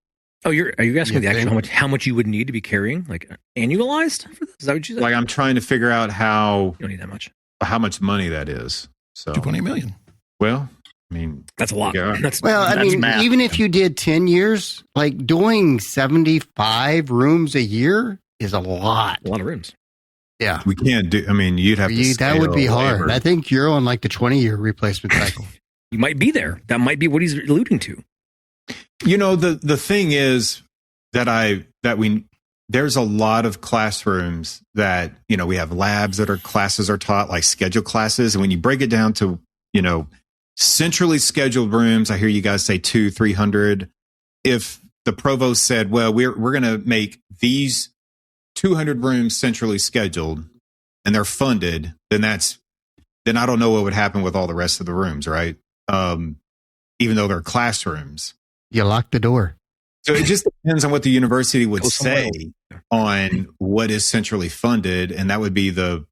Oh, are you asking the actual how much you would need to be carrying, like annualized for this? Is that what you said? Like I'm trying to figure out you don't need that much. How much money that is. So 2.8 million. Well, I mean, that's a lot. Yeah. That's math. Even if you did 10 years, like doing 75 rooms a year is a lot. A lot of rooms. Yeah. We can't do, I mean, you'd have to that would be hard. I think you're on like the 20-year replacement cycle. You might be there. That might be what he's alluding to. The thing is there's a lot of classrooms that, we have labs that classes are taught, like scheduled classes. And when you break it down to, centrally scheduled rooms, I hear you guys say 200-300. If the provost said, well, we're going to make these 200 rooms centrally scheduled and they're funded, then I don't know what would happen with all the rest of the rooms, right? Even though they're classrooms. You lock the door. So it just depends on what the university would say on what is centrally funded, and that would be the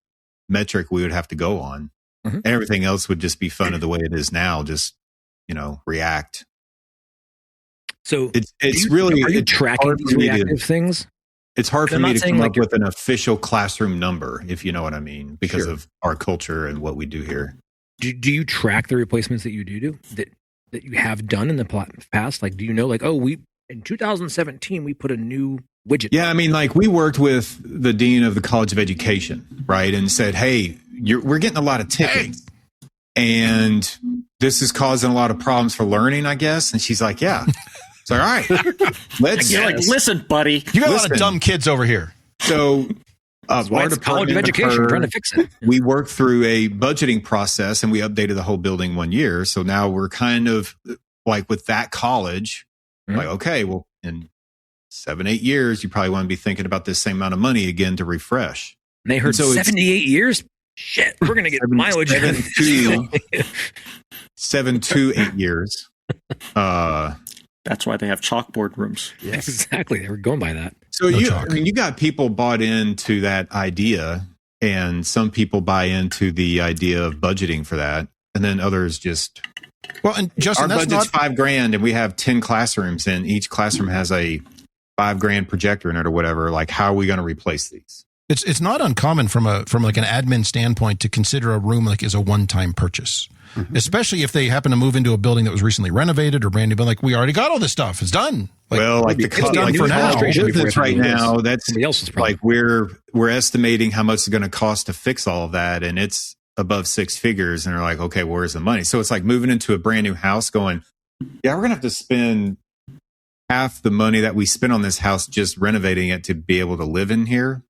metric we would have to go on. Mm-hmm. Everything else would just be funded the way it is now, just, react. So it's really... Are you tracking these reactive things? It's hard for me to come up with an official classroom number, if you know what I mean, because of our culture and what we do here. Do you track the replacements that you do that you have done in the past? Like, do you know, like, in 2017, we put a new widget. Yeah, I mean, like we worked with the dean of the College of Education, right? And said, hey, we're getting a lot of tickets. And this is causing a lot of problems for learning, I guess. And she's like, yeah. It's like, all right, you're like, listen, buddy. You got a lot of dumb kids over here. So our College of Education trying to fix it. We worked through a budgeting process and we updated the whole building 1 year. So now we're kind of like with that college, like, okay, well, in 7-8 years, you probably want to be thinking about this same amount of money again to refresh. And they heard 78 years? Shit, we're going to get mileage. 7 to 8 years. That's why they have chalkboard rooms. Yes. Exactly. They were going by that. So you got people bought into that idea, and some people buy into the idea of budgeting for that, and then others just. Well, and Justin, our budget's $5,000, and we have 10 classrooms, and each classroom has a $5,000 projector in it or whatever. Like, how are we going to replace these? It's not uncommon from like an admin standpoint to consider a room like as a one-time purchase. Mm-hmm. Especially if they happen to move into a building that was recently renovated or brand new, but like we already got all this stuff. It's done. Like the done for now. Business right now, that's somebody else's problem. Like we're estimating how much it's going to cost to fix all of that, and it's above 6 figures. And they're like, okay, where's the money? So it's like moving into a brand new house, going, yeah, we're going to have to spend half the money that we spent on this house just renovating it to be able to live in here.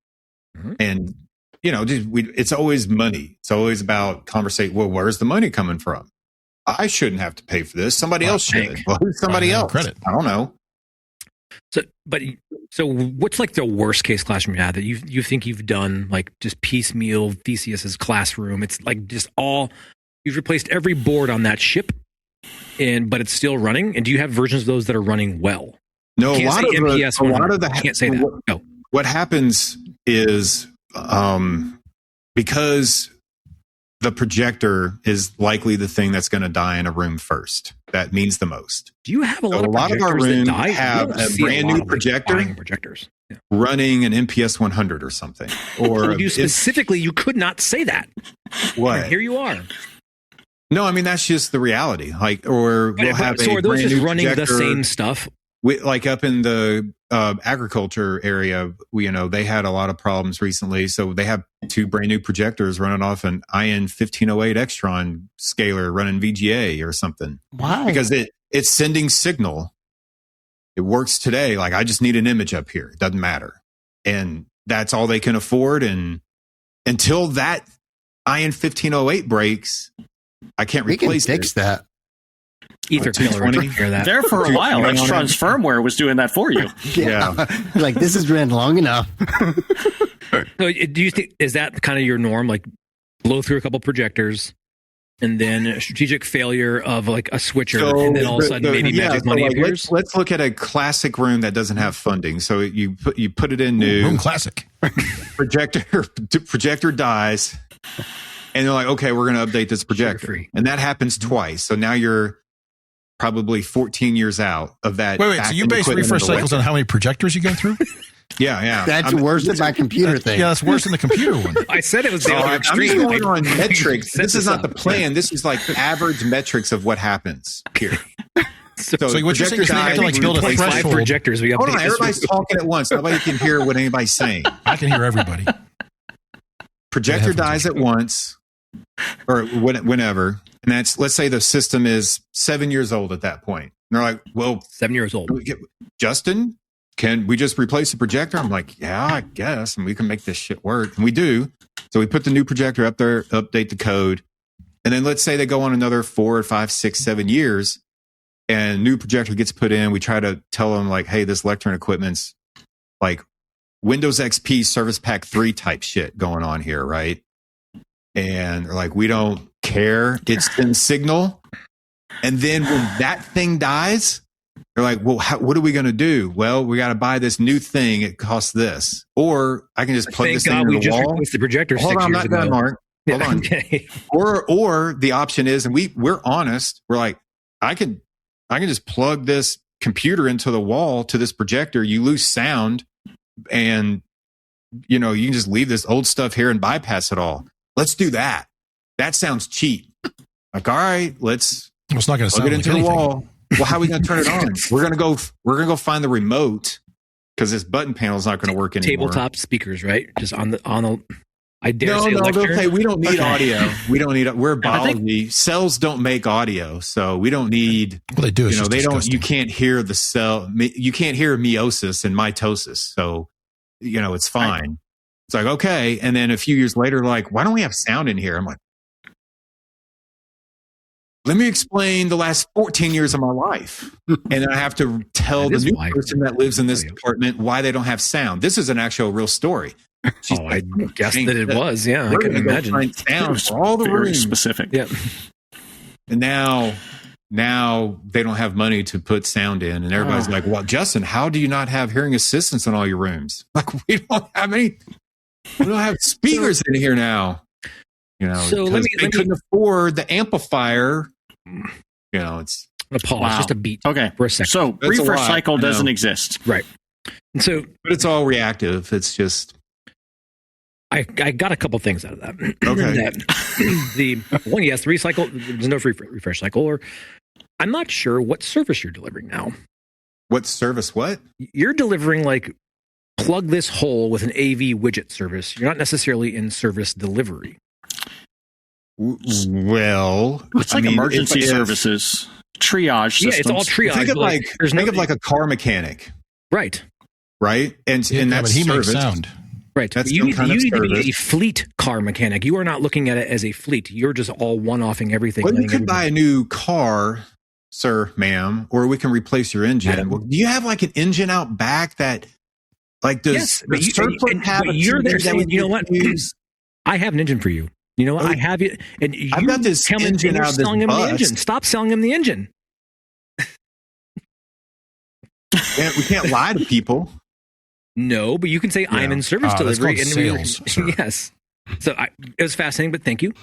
Mm-hmm. And it's always money. It's always about conversation. Well, where's the money coming from? I shouldn't have to pay for this. Somebody else should. Well, who's somebody else? Credit. I don't know. So what's like the worst case classroom you had that you think you've done, like just piecemeal Theseus's classroom? It's like just you've replaced every board on that ship, but it's still running. And do you have versions of those that are running well? No, a lot of the can't say that. No. What happens is because the projector is likely the thing that's going to die in a room first. That means the most. Do you have a lot of our rooms that die? have a brand new projector running an MPS 100 or something? Or you specifically, you could not say that. What? And here you are. No, I mean that's just the reality. We'll have so a are those brand just new running projector. The same stuff? Like up in the agriculture area, they had a lot of problems recently. So they have 2 brand new projectors running off an IN 1508 Extron scaler running VGA or something. Why? Because it's sending signal. It works today. Like I just need an image up here. It doesn't matter. And that's all they can afford. And until that IN 1508 breaks, I can't replace it. We can fix that. Ether there for a while. Extron's firmware was doing that for you. Yeah. Like this has been long enough. So do you think, is that kind of your norm? Like blow through a couple projectors and then a strategic failure of like a switcher, and then all of a sudden maybe magic money appears? Let's look at a classic room that doesn't have funding. So you put it in new. Room classic. Projector dies. And they're like, okay, we're going to update this projector. And that happens twice. So now you're probably 14 years out of that. Wait, so you base refresh cycles on how many projectors you go through? Yeah. That's worse than my computer thing. Yeah, that's worse than the computer one. I said it was the other extreme. I'm going on metrics. This is not the plan. This is like average metrics of what happens here. So what you're saying is they have to like build a threshold. Projectors. Hold on, everybody's talking at once. Nobody can hear what anybody's saying. I can hear everybody. Projector dies at once, or whenever, and let's say the system is 7 years old at that point. And they're like, well, 7 years old. Justin, can we just replace the projector? I'm like, yeah, I guess, and we can make this shit work. And we do. So we put the new projector up there, update the code, and then let's say they go on another 4 or 5, 6, 7 years, and new projector gets put in. We try to tell them like, hey, this lectern equipment's like Windows XP Service Pack 3 type shit going on here, right? And they're like, we don't care. It's in signal. And then when that thing dies, they're like, well, what are we going to do? Well, we got to buy this new thing. It costs this. Or I can just plug this thing into the wall. The projector Hold on, I'm not done, Mark. Hold on. Okay. Or the option is, and we're honest, we're like, I can just plug this computer into the wall to this projector. You lose sound, and you can just leave this old stuff here and bypass it all. Let's do that. That sounds cheap. Like, all right, it's not going to plug it into the wall. Well, how are we going to turn it on? We're going to go find the remote because this button panel is not going to work anymore. Tabletop speakers, right? Just on the. I dare say okay. We don't need audio. We don't need. We're biology. Cells don't make audio, so we don't need. Well, they do. They don't. You can't hear the cell. You can't hear meiosis and mitosis. So, it's fine. It's like, okay. And then a few years later, like, why don't we have sound in here? I'm like, let me explain the last 14 years of my life. And then I have to tell the new person that lives in this apartment why they don't have sound. This is an actual real story. I guess that it was. Yeah, I can imagine. Find sound for all the rooms. Specific. Yeah. And now they don't have money to put sound in. And everybody's like, well, Justin, how do you not have hearing assistants in all your rooms? Like, we don't have speakers in here now. So let me couldn't afford the amplifier. It's a pause, just a beat. Okay, for a second. So refresh cycle doesn't exist, right? And so, but it's all reactive. It's just. I got a couple things out of that. Okay. The one, yes, the recycle. There's no refresh cycle, or I'm not sure what service you're delivering now. What service? What you're delivering? Like, plug this hole with an AV widget service. You're not necessarily in service delivery. Well, it's like emergency services, triage systems. Yeah, it's all triage. Think of like a car mechanic, right? And that's he service. makes sound. Right. That's you some kind of need to be service. a fleet car mechanic. You are not looking at it as a fleet. You're just all one-offing everything. Well, you could buy a new car, sir, ma'am, or we can replace your engine. Well, do you have like an engine out back that, like, does Yes, the Surflet have a you're there TV that saying, we you know can what? use? I have an engine for you. You know what? Oh, I have it. And you I've got this tell him engine you're out of this selling him the bus. engine. Stop selling him the engine. We can't lie to people. No, but you can say I'm in service that's delivery. called sales, sir. Yes. So it was fascinating, but thank you.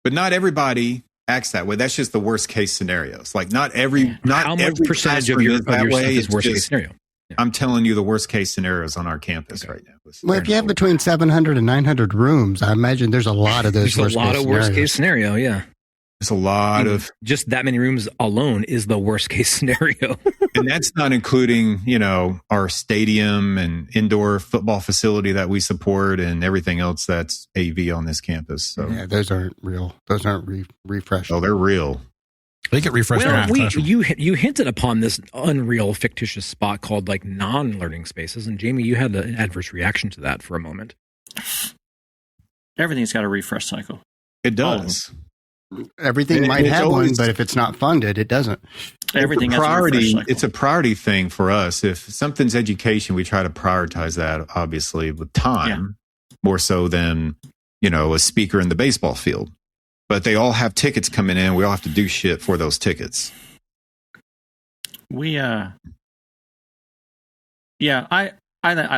But not everybody acts that way. That's just the worst case scenarios. Like not How every much percentage of classroom your is that stuff way. is It's worst case just- scenario? I'm telling you the worst case scenarios on our campus right now. Well, if you have between 700 and 900 rooms, I imagine there's a lot of those. There's a lot of worst case scenario. Yeah. There's a lot of, Just that many rooms alone is the worst case scenario. and that's not including, our stadium and indoor football facility that we support and everything else that's AV on this campus. So Yeah, those aren't real. Those aren't refreshed. they're real. They get refreshed. Well, you hinted upon this unreal fictitious spot called like non-learning spaces, and Jamie, you had an adverse reaction to that for a moment. Everything's got a refresh cycle. It does. Everything And might it's have always- one, but if it's not funded, it doesn't. Everything it's a has a refresh priority. cycle. It's a priority thing for us. If something's education, we try to prioritize that obviously with time more so than, a speaker in the baseball field. But they all have tickets coming in. We all have to do shit for those tickets. I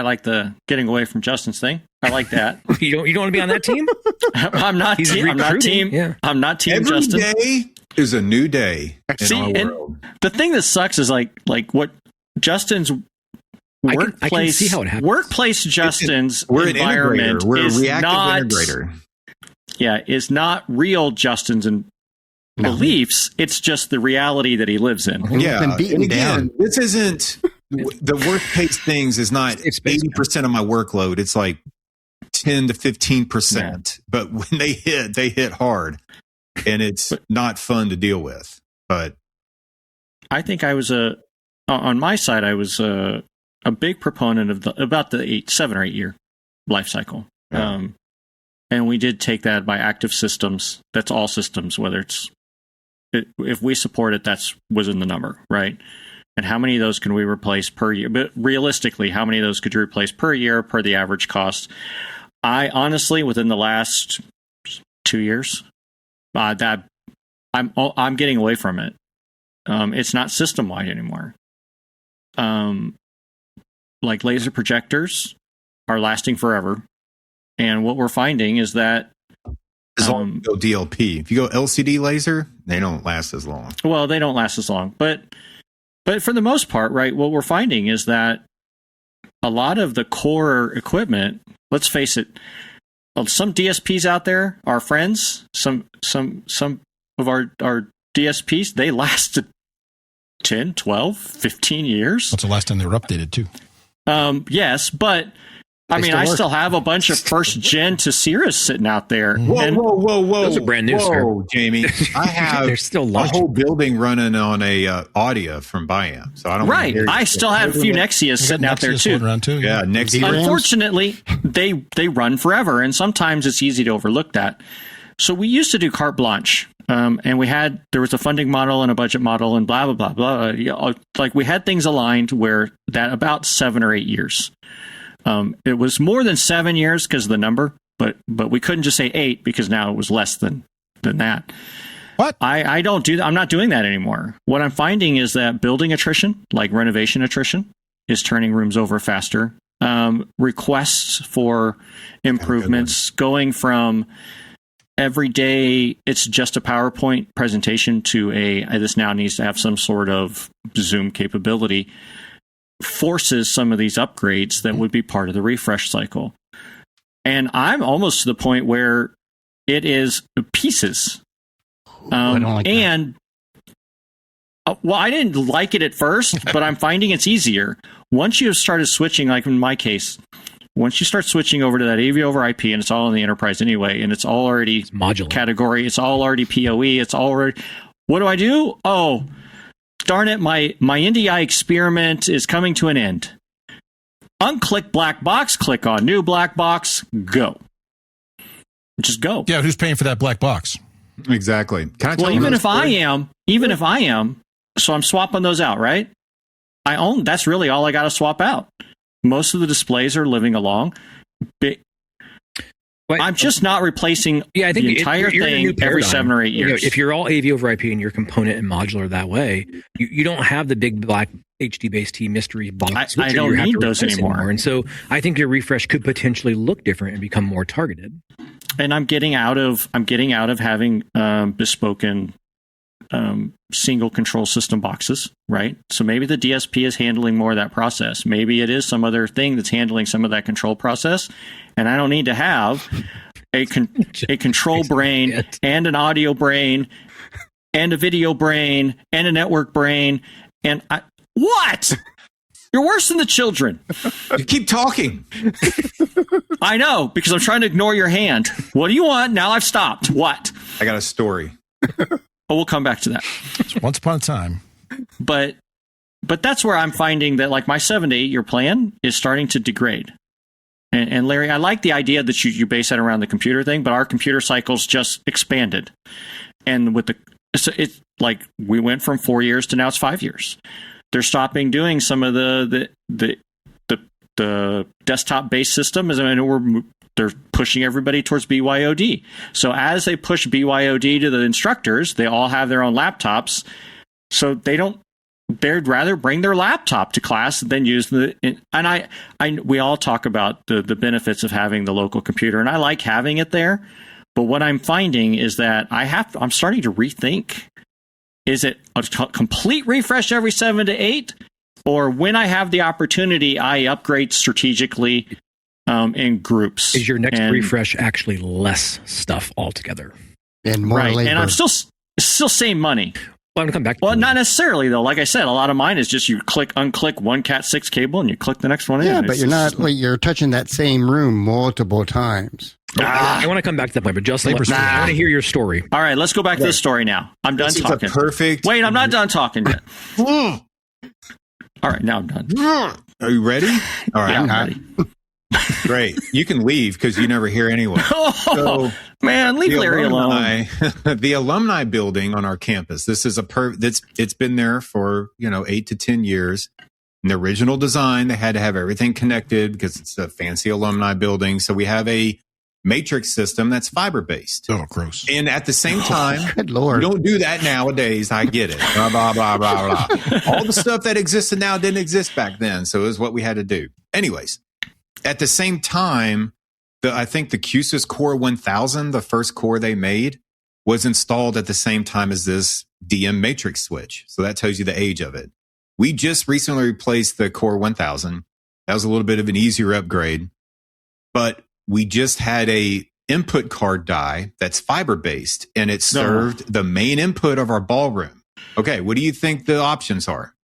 like the getting away from Justin's thing. I like that. You don't want to be on that team? I'm not He's team. I'm not recruiting. team. Yeah. I'm not team Every Justin. day is a new day in See, our and world. the thing that sucks is like what Justin's workplace. I can see how it happens. Workplace Justin's We're an environment integrator. We're a is reactive not. integrator. Yeah, is not real Justin's and beliefs. It's just the reality that he lives in. He's Yeah, been beaten and again, down. this isn't the worst case things. Is not It's based 80% of my workload. It's like 10 to 15%. But when they hit hard, and it's not fun to deal with. But I think I was on my side. I was a big proponent of about the 7 or 8 year life cycle. Yeah. And we did take that by active systems. That's all systems, whether if we support it, that's was in the number, right? And how many of those can we replace per year? But realistically, how many of those could you replace per year per the average cost? I honestly, within the last 2 years, that I'm getting away from it. It's not system wide anymore. Like laser projectors are lasting forever. And what we're finding is that as long as you go DLP, if you go LCD laser, they don't last as long. Well, they don't last as long, but for the most part, right? What we're finding is that a lot of the core equipment. Let's face it, some DSPs out there, our friends, some of our DSPs, they lasted 10, 12, 15 years. That's the last time they were updated too. Yes, but I still have a bunch of first gen to Cirrus sitting out there. Whoa! Those are brand new, sir. Jamie. I have They're still a launching. whole building running on a Audio from Biam, so I don't. Right, I still have a few Nexias sitting out there too. Around too. Yeah, next VRAMs? Unfortunately, they run forever, and sometimes it's easy to overlook that. So we used to do carte blanche, and there was a funding model and a budget model and blah blah blah blah. Like we had things aligned where that about 7 or 8 years. It was more than 7 years because of the number, but we couldn't just say 8 because now it was less than that. What? I don't do that. I'm not doing that anymore. What I'm finding is that building attrition, like renovation attrition, is turning rooms over faster. Requests for improvements going from every day it's just a PowerPoint presentation to this now needs to have some sort of Zoom capability. Forces some of these upgrades that would be part of the refresh cycle. And I'm almost to the point where it is pieces. I don't like and I didn't like it at first, but I'm finding it's easier. Once you have started switching, like in my case, once you start switching over to that AV over IP, and it's all in the enterprise anyway, and it's all already modular category, it's all already PoE, it's already... What do? Oh, darn it, my NDI experiment is coming to an end. unclick black box, click on new black box, go. Just go. Yeah, who's paying for that black box? Exactly. Can I tell well, you even if story? I am, so I'm swapping those out, right? That's really all I got to swap out. Most of the displays are living along. I'm just not replacing the entire thing every 7 or 8 years. If you're all AV over IP and you're component and modular that way, you don't have the big black HD-based T mystery box. I don't need those anymore. And so I think your refresh could potentially look different and become more targeted. And I'm getting out of having bespoken single control system boxes, right? So maybe the DSP is handling more of that process. Maybe it is some other thing that's handling some of that control process, and I don't need to have a control brain and an audio brain and a video brain and a network brain. And what? You're worse than the children. You keep talking. I know, because I'm trying to ignore your hand. What do you want? Now I've stopped. What? I got a story. Oh, we'll come back to that. Once upon a time. But that's where I'm finding that like my 7 to 8 year plan is starting to degrade. And Larry, I like the idea that you base that around the computer thing, but our computer cycles just expanded. And it's like we went from 4 years to now it's 5 years. They're stopping doing some of the desktop based systems, and they're pushing everybody towards BYOD. So as they push BYOD to the instructors, they all have their own laptops. So they'd rather bring their laptop to class than use we all talk about the benefits of having the local computer, and I like having it there. But what I'm finding is that I'm starting to rethink, is it a complete refresh every 7 to 8? Or when I have the opportunity, I upgrade strategically in groups. Is your next refresh actually less stuff altogether? And more labor. And I'm still same money. Well, I'm going to come back to Well, not necessarily, though. Like I said, a lot of mine is just you unclick one Cat6 cable and you click the next one in. Yeah, but you're touching that same room multiple times. I want to come back to that point, but Justin, I want to hear your story. All right, let's go back to the story now. I'm done talking. Wait, I'm not done talking yet. All right, now I'm done. Are you ready? All right, yeah, I'm ready. Great. You can leave because you never hear anyway. So, man, leave Larry alone. The alumni building on our campus. This is it's been there for 8 to 10 years. In the original design, they had to have everything connected because it's a fancy alumni building. So we have a matrix system that's fiber based. Oh, gross. And at the same time, good Lord, you don't do that nowadays. I get it. Blah, blah, blah, blah, blah. All the stuff that existed now didn't exist back then. So it was what we had to do. Anyways, at the same time, I think the QSys Core 1000, the first core they made, was installed at the same time as this DM matrix switch. So that tells you the age of it. We just recently replaced the Core 1000. That was a little bit of an easier upgrade. But we just had a input card die that's fiber based, and it served the main input of our ballroom. Okay, what do you think the options are?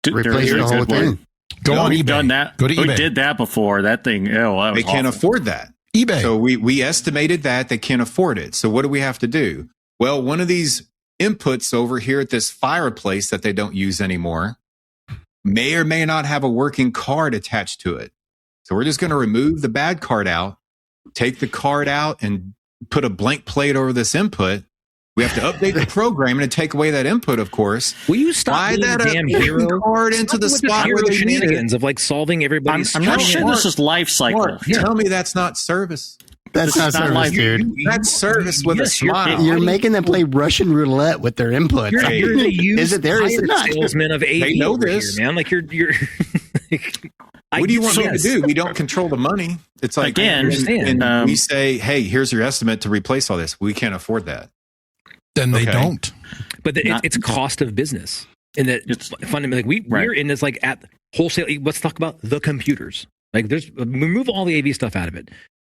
Replace the whole thing. Go on we've eBay. Done that. Go to eBay. We did that before. That thing, that was they can't awful. afford that. eBay. So we estimated that they can't afford it. So what do we have to do? Well, one of these inputs over here at this fireplace that they don't use anymore may or may not have a working card attached to it. So we're just going to remove the bad card out, take the card out, and put a blank plate over this input. We have to update the program and take away that input, of course. Will you stop being that a damn hero? Card into the spot where they need it. Of like solving everybody's. I'm not sure this is life cycle. Mark, tell me that's not service. That's not service, dude. That's service with a smile. You're making them play Russian roulette with their inputs. You're the is it there? Is it not? Salesman of AV. They know this, here, man. Like you're. What do you want me to do? We don't control the money. It's like, again, and we say, hey, here's your estimate to replace all this. We can't afford that. Then they don't. But it's cost of business. And that it's fundamentally, we're in this like at wholesale. Let's talk about the computers. Like remove all the AV stuff out of it.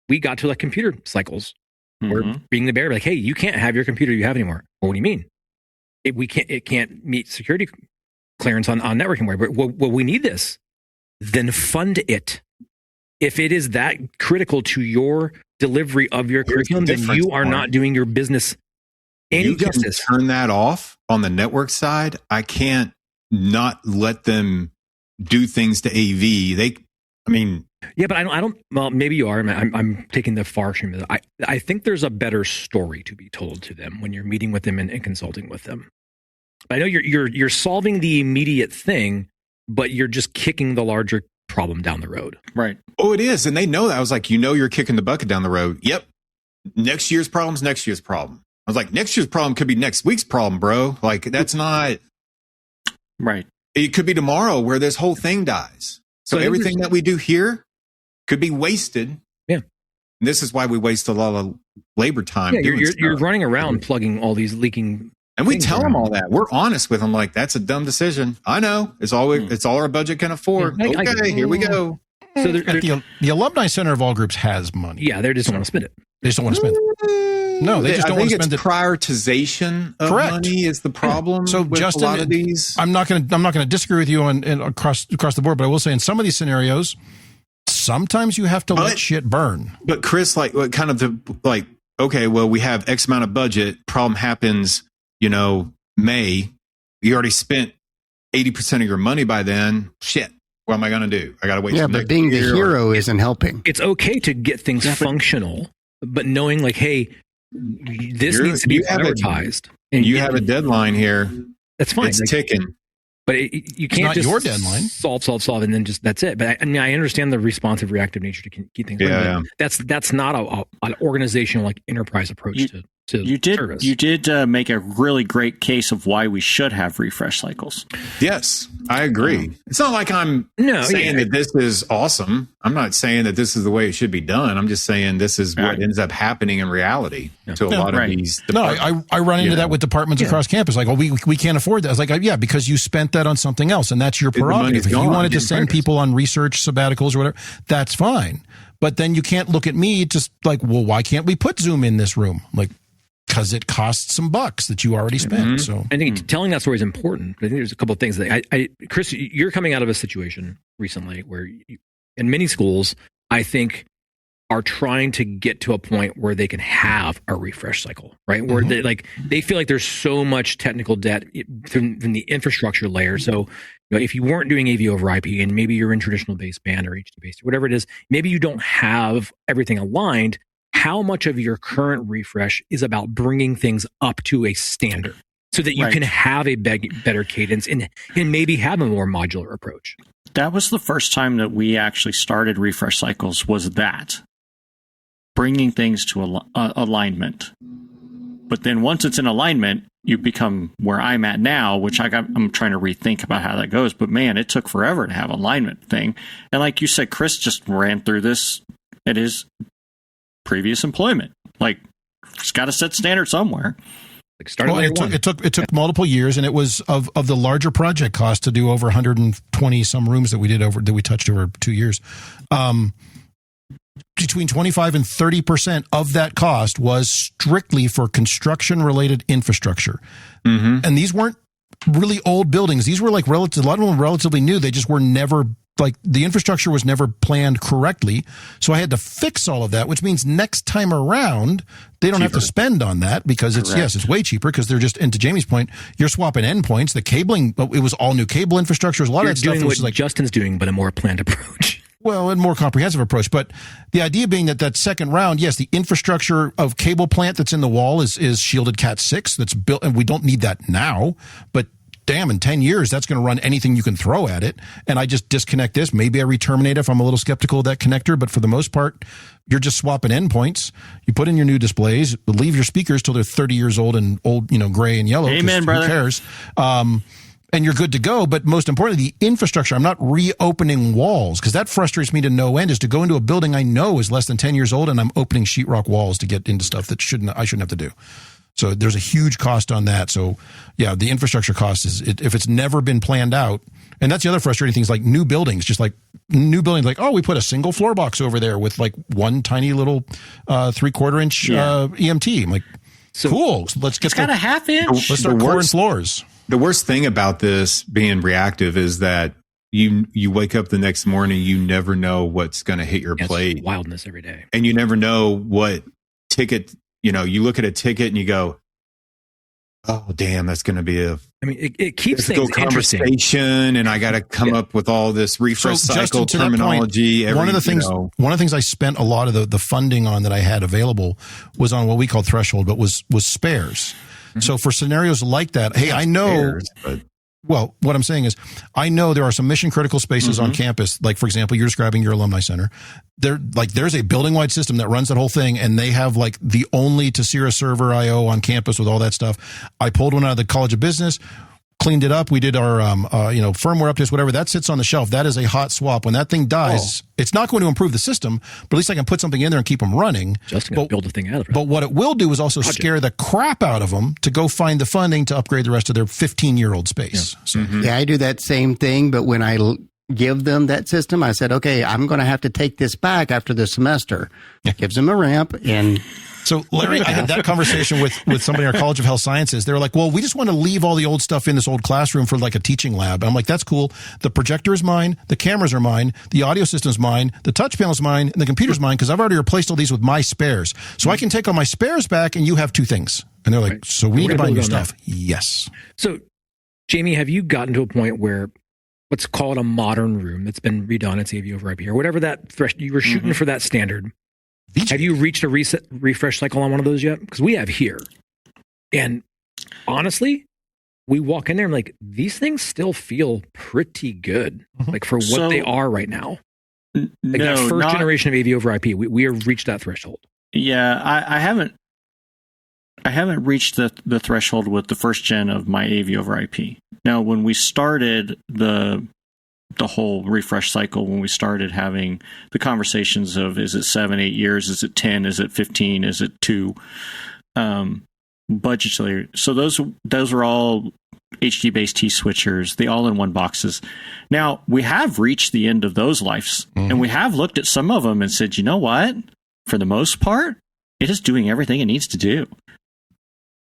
We got to like computer cycles. We're being the barrier. Like, hey, you can't have your computer you have anymore. Well, what do you mean? It can't meet security clearance on networking. Well, we need this. Then fund it. If it is that critical to your delivery of your curriculum, then you are not doing your business any justice. Turn that off on the network side. I can't not let them do things to AV. Yeah, but I don't. Well, maybe you are. I'm taking the far extreme of it. I think there's a better story to be told to them when you're meeting with them and consulting with them. I know you're solving the immediate thing, but you're just kicking the larger problem down the road. Right. Oh, it is, and they know that. I was like, you're kicking the bucket down the road. Yep. Next year's problem's next year's problem. I was like, next year's problem could be next week's problem, bro. Like, that's not right. It could be tomorrow where this whole thing dies. So everything that we do here could be wasted. Yeah. And this is why we waste a lot of labor time. Yeah, you're running around plugging all these leaking. And we tell them all that. We're honest with them. Like, that's a dumb decision. I know. It's all our budget can afford. Yeah, okay, here we go. So the Alumni Center of all groups has money. Yeah, they just don't want to spend it. They just don't want to spend it. No, they just don't want to spend it. Prioritization of money is the problem. So, with Justin, a lot of these. I'm not going to disagree with you on across the board, but I will say in some of these scenarios, sometimes you have to let shit burn. But Chris, okay, well, we have X amount of budget. Problem happens, May. You already spent 80% of your money by then. Shit. What am I going to do? I got to wait. Yeah, but being the hero isn't helping. It's okay to get things functional, but knowing like, hey, this needs to be prioritized. And you have a deadline here. That's fine. It's ticking. But you can't just your deadline. solve, and then just that's it. But I understand the responsive, reactive nature to keep things running. That's not an organizational like enterprise approach to service. You did make a really great case of why we should have refresh cycles. Yes, I agree. It's not like I'm saying that this is awesome. I'm not saying that this is the way it should be done. I'm just saying this is what ends up happening in reality to a lot of these. No, I run into that with departments across campus. Like, we can't afford that. I was like, yeah, because you spent that on something else, and that's your prerogative. If you wanted to send people on research sabbaticals or whatever, that's fine. But then you can't look at me just like, well, why can't we put Zoom in this room? Like, because it costs some bucks that you already spent. Mm-hmm. So I think telling that story is important. I think there's a couple of things that Chris, you're coming out of a situation recently where in many schools, I think, are trying to get to a point where they can have a refresh cycle, right? Where they feel like there's so much technical debt from the infrastructure layer. So, if you weren't doing AV over IP and maybe you're in traditional baseband or HD based, whatever it is, maybe you don't have everything aligned. How much of your current refresh is about bringing things up to a standard so that you can have a better cadence and maybe have a more modular approach? That was the first time that we actually started refresh cycles, was that bringing things to alignment. But then once it's in alignment, you become where I'm at now, which I'm trying to rethink about how that goes. But man, it took forever to have alignment thing. And like you said, Chris just ran through this at his previous employment. Like, it's got to set standard somewhere. It took multiple years, and it was of the larger project cost to do over 120 some rooms that we touched over 2 years. Between 25 and 30% of that cost was strictly for construction related infrastructure. Mm-hmm. And these weren't really old buildings. These were like a lot of them were relatively new. They just were never, like, the infrastructure was never planned correctly. So I had to fix all of that, which means next time around, they don't have to spend on that because it's way cheaper because they're just, and to Jamie's point, you're swapping endpoints. The cabling, it was all new cable infrastructure. A lot of that stuff was like Justin's doing, but a more planned approach. Well, a more comprehensive approach. But the idea being that second round, yes, the infrastructure of cable plant that's in the wall is shielded Cat 6 that's built, and we don't need that now. But damn, in 10 years, that's going to run anything you can throw at it. And I just disconnect this. Maybe I re-terminate if I'm a little skeptical of that connector. But for the most part, you're just swapping endpoints. You put in your new displays, leave your speakers till they're 30 years old and old, gray and yellow. Amen, brother. Who cares? And you're good to go. But most importantly, the infrastructure. I'm not reopening walls because that frustrates me to no end, is to go into a building I know is less than 10 years old and I'm opening sheetrock walls to get into stuff that I shouldn't have to do. So there's a huge cost on that. So yeah, the infrastructure cost is, if it's never been planned out. And that's the other frustrating thing is like new buildings, just like new buildings, like, oh, we put a single floor box over there with like one tiny little 3/4 inch EMT. I'm like, cool. So let's get got a half inch. Let's start coring floors. The worst thing about this being reactive is that you wake up the next morning, you never know what's going to hit your plate. Wildness every day. And you never know what ticket, you look at a ticket and you go, oh, damn, that's going to be it keeps things interesting. Conversation, and I got to come up with all this refresh cycle terminology. Point, one of the things I spent a lot of the funding on that I had available was on what we call threshold, but was spares. Mm-hmm. So for scenarios like that, hey, I know. Spares, but well, what I'm saying is, I know there are some mission critical spaces on campus. Like, for example, you're describing your alumni center. There's a building wide system that runs that whole thing, and they have like the only Tessera server IO on campus with all that stuff. I pulled one out of the College of Business, cleaned it up. We did our firmware updates, whatever. That sits on the shelf. That is a hot swap. When that thing dies, it's not going to improve the system, but at least I can put something in there and keep them running. Just going to build a thing out of it. But what it will do is also scare the crap out of them to go find the funding to upgrade the rest of their 15-year-old space. Yeah. So, yeah, I do that same thing, but when I give them that system, I said, okay, I'm going to have to take this back after the semester. It gives them a ramp and... So, Larry, I had that conversation with somebody in our College of Health Sciences. They were like, well, we just want to leave all the old stuff in this old classroom for like a teaching lab. And I'm like, that's cool. The projector is mine. The cameras are mine. The audio system's mine. The touch panel's mine. And the computer's mine because I've already replaced all these with my spares. So I can take all my spares back and you have two things. And they're like, so we need to buy new stuff. Yes. So, Jamie, have you gotten to a point where let's call it a modern room that's been redone, it's AV over IP or whatever that threshold you were shooting for that standard? Have you reached a refresh cycle on one of those yet? Because we have here. And honestly, we walk in there and like, these things still feel pretty good. Like for what they are right now. Like that first generation of AV over IP, we have reached that threshold. Yeah, I haven't reached the threshold with the first gen of my AV over IP. Now, when we started the whole refresh cycle, when we started having the conversations of, is it 7, 8 years? Is it 10? Is it 15? Is it 2? Budgetary. So those are all HD-based T-switchers, the all-in-one boxes. Now, we have reached the end of those lives, and we have looked at some of them and said, you know what? For the most part, it is doing everything it needs to do.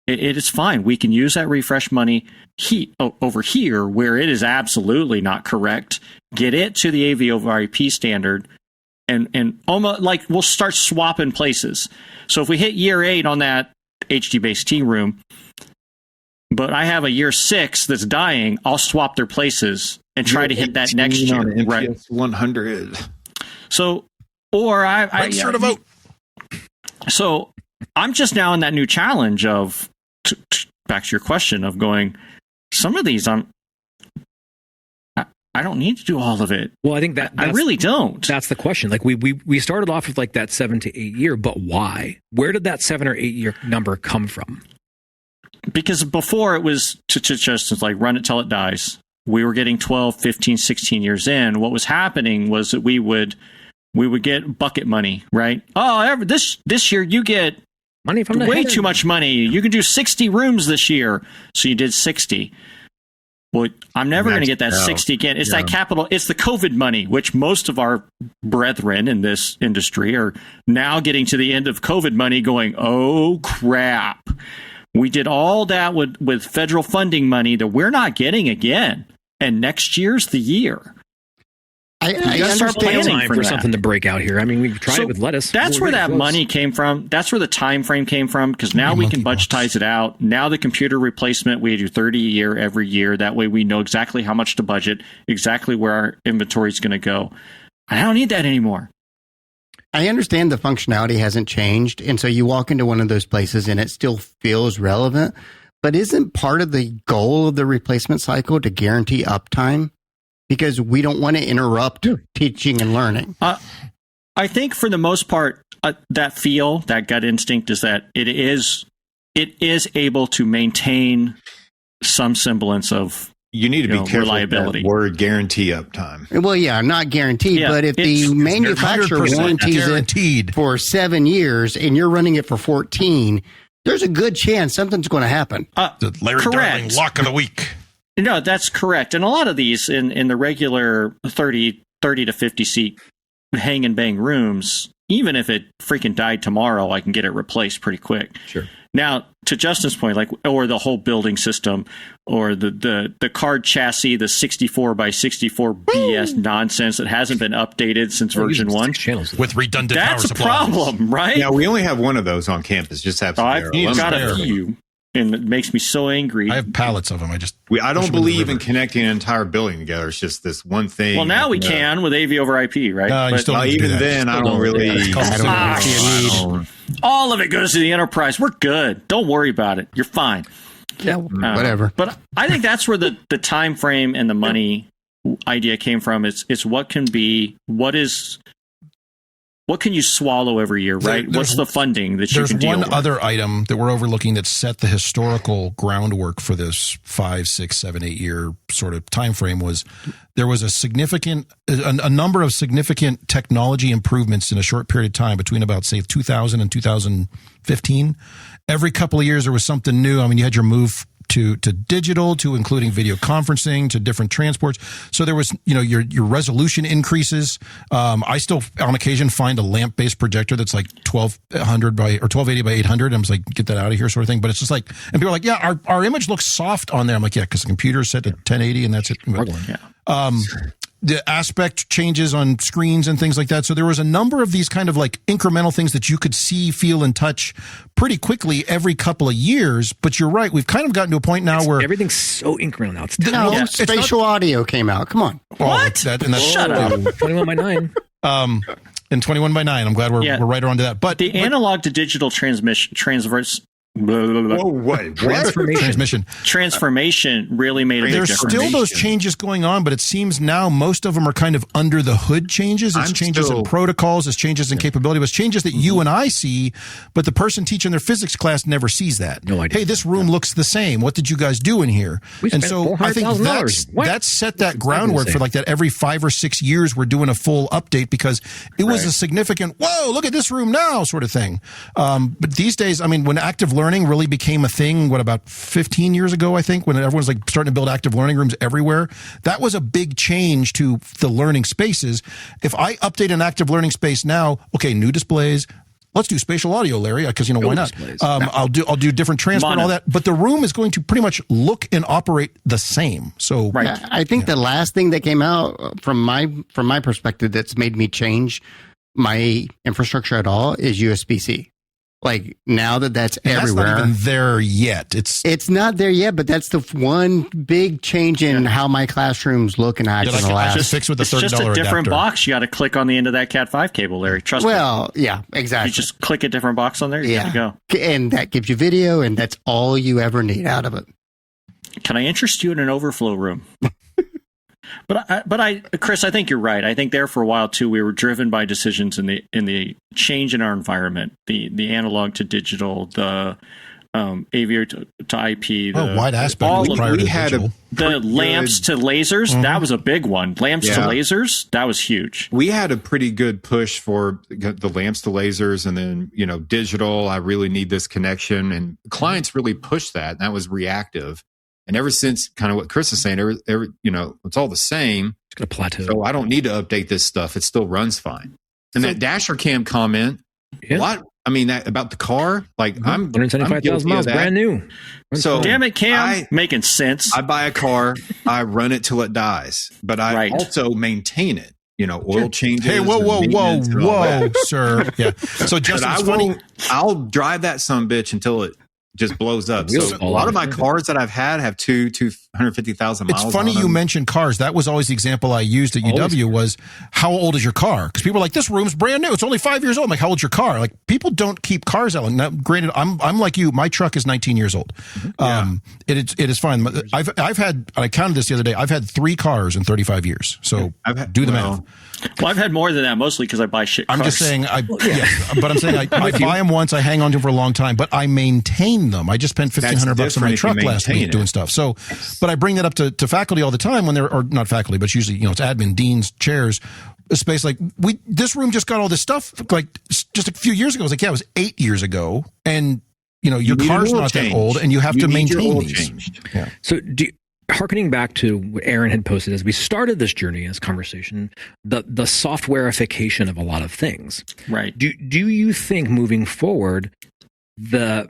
It is fine. We can use that refresh money over here where it is absolutely not correct. Get it to the AV over IP standard, and almost like we'll start swapping places. So if we hit year 8 on that HD-based T room, but I have a year 6 that's dying, I'll swap their places and try to hit that next year. Right, 100. So, or I sort of vote. So I'm just now in that new challenge of. Back to your question of going, some of these I don't need to do all of it. Well, I think that I really don't. That's the question. Like we started off with like that 7 to 8 year, but why? Where did that 7 or 8 year number come from? Because before it was just like run it till it dies. We were getting 12, 15, 16 years in. What was happening was that we would get bucket money, right? Oh, this year you get money from way too much money. You can do 60 rooms this year. So you did 60. Well, I'm never going to get that 60 again. It's that capital. It's the COVID money, which most of our brethren in this industry are now getting to the end of COVID money going, oh, crap. We did all that with federal funding money that we're not getting again. And next year's the year. I understand for something to break out here. I mean, we've tried it with lettuce. That's where that money came from. That's where the time frame came from, because now we can budgetize it out. Now the computer replacement, we do 30 a year every year. That way we know exactly how much to budget, exactly where our inventory is going to go. I don't need that anymore. I understand the functionality hasn't changed, and so you walk into one of those places and it still feels relevant. But isn't part of the goal of the replacement cycle to guarantee uptime? Because we don't want to interrupt teaching and learning. I think for the most part, that gut instinct is that it is able to maintain some semblance of you need to be careful reliability. With that word guarantee uptime. Well, yeah, not guaranteed, but if the manufacturer warranties it for 7 years and you're running it for 14, there's a good chance something's going to happen. The Larry Darling lock of the week. No, that's correct. And a lot of these in the regular 30 to 50 seat hang and bang rooms, even if it freaking died tomorrow, I can get it replaced pretty quick. Sure. Now, to Justin's point, or the whole building system, or the card chassis, the 64 by 64 BS nonsense that hasn't been updated since version 1. With redundant power supplies. That's a problem, right? Yeah, we only have one of those on campus. Just have I've got a few. and it makes me so angry. I have pallets of them. I don't believe in connecting an entire building together. It's just this one thing. Well, now we can with AV over IP, right? But even then, I don't really. All of it goes to the enterprise. We're good. Don't worry about it. You're fine. Yeah, whatever. But I think that's where the time frame and the money idea came from. It's what can be, what can you swallow every year, right? What's the funding that you can deal with? There's one other item that we're overlooking that set the historical groundwork for this 5, 6, 7, 8 year sort of time frame. There was a number of significant technology improvements in a short period of time between about, say, 2000 and 2015. Every couple of years there was something new. I mean, you had your move to digital, to including video conferencing, to different transports. So there was, your resolution increases. I still, on occasion, find a lamp-based projector that's like 1200 by or 1280 by 800. I'm just like, get that out of here, sort of thing. But it's just like, and people are like, yeah, our image looks soft on there. I'm like, yeah, because the computer is set to 1080 and that's it. Yeah. The aspect changes on screens and things like that. So there was a number of these kind of like incremental things that you could see, feel, and touch pretty quickly every couple of years. But you're right. We've kind of gotten to a point now where everything's so incremental now. Spatial audio came out. Come on. What? Shut up. 21 by 9. And 21 by 9. I'm glad we're right around to that. But the analog to digital transmission really made a big difference. There's still those changes going on, but it seems now most of them are kind of under the hood changes. It's changes in protocols, it's changes in capability, it's changes that you and I see, but the person teaching their physics class never sees that. No idea. Hey, this room looks the same. What did you guys do in here? And so I think that's set that groundwork for like that every 5 or 6 years we're doing a full update because it was a significant, whoa, look at this room now sort of thing. But these days, I mean, when active learning really became a thing, about 15 years ago, I think, when everyone's like starting to build active learning rooms everywhere, that was a big change to the learning spaces. If I update an active learning space now, okay, new displays, let's do spatial audio, Larry, because why not? I'll do different transport and all that, but the room is going to pretty much look and operate the same. So I think the last thing that came out from my perspective that's made me change my infrastructure at all is USB-C. Like now that's everywhere. That's not even there yet. It's not there yet, but that's the one big change in how my classrooms look and act in the last. Just fix with the $30 It's just a different adapter. Box. You got to click on the end of that Cat 5 cable, Larry. Trust me. Well, yeah, exactly. You just click a different box on there. You got to go, and that gives you video, and that's all you ever need out of it. Can I interest you in an overflow room? But Chris, I think you're right. I think there for a while too, we were driven by decisions in the change in our environment, the analog to digital, the AV to IP, the wide aspect. We had the lamps to lasers. Mm-hmm. That was a big one. Lamps to lasers. That was huge. We had a pretty good push for the lamps to lasers, and then digital. I really need this connection, and clients really pushed that. And that was reactive. And ever since kind of what Chris is saying, it's all the same. It's going to plateau. So I don't need to update this stuff. It still runs fine. And that dasher cam comment, that about the car, like 175,000 miles, brand new. So damn it, Cam, making sense. I buy a car, I run it till it dies, but I also maintain it. Oil changes. Hey, whoa, sir. Yeah. So Justin, I'll drive that sumbitch until it just blows up. So a lot of my cars that I've had have 250,000 miles. It's funny you mentioned cars. That was always the example I used at UW was how old is your car? Because people are like, this room's brand new. It's only 5 years old. I'm like, how old's your car? Like, people don't keep cars out. Now, granted, I'm like you. My truck is 19 years old. It is fine. I've had, I counted this the other day. I've had 3 cars in 35 years. So do the math. Well, I've had more than that, mostly because I buy shit cars. I'm just saying, but I'm saying I buy them once, I hang on to them for a long time, but I maintain them. I just spent $1,500 on my truck last week doing stuff. So, but I bring that up to faculty all the time when they're, or not faculty, but usually, it's admin, deans, chairs, a space like this room just got all this stuff like just a few years ago. I was like, yeah, it was 8 years ago. And, your car's not that old and you have to maintain these. Yeah. So hearkening back to what Aaron had posted as we started this journey, this conversation, the softwareification of a lot of things. Right. Do you think moving forward, the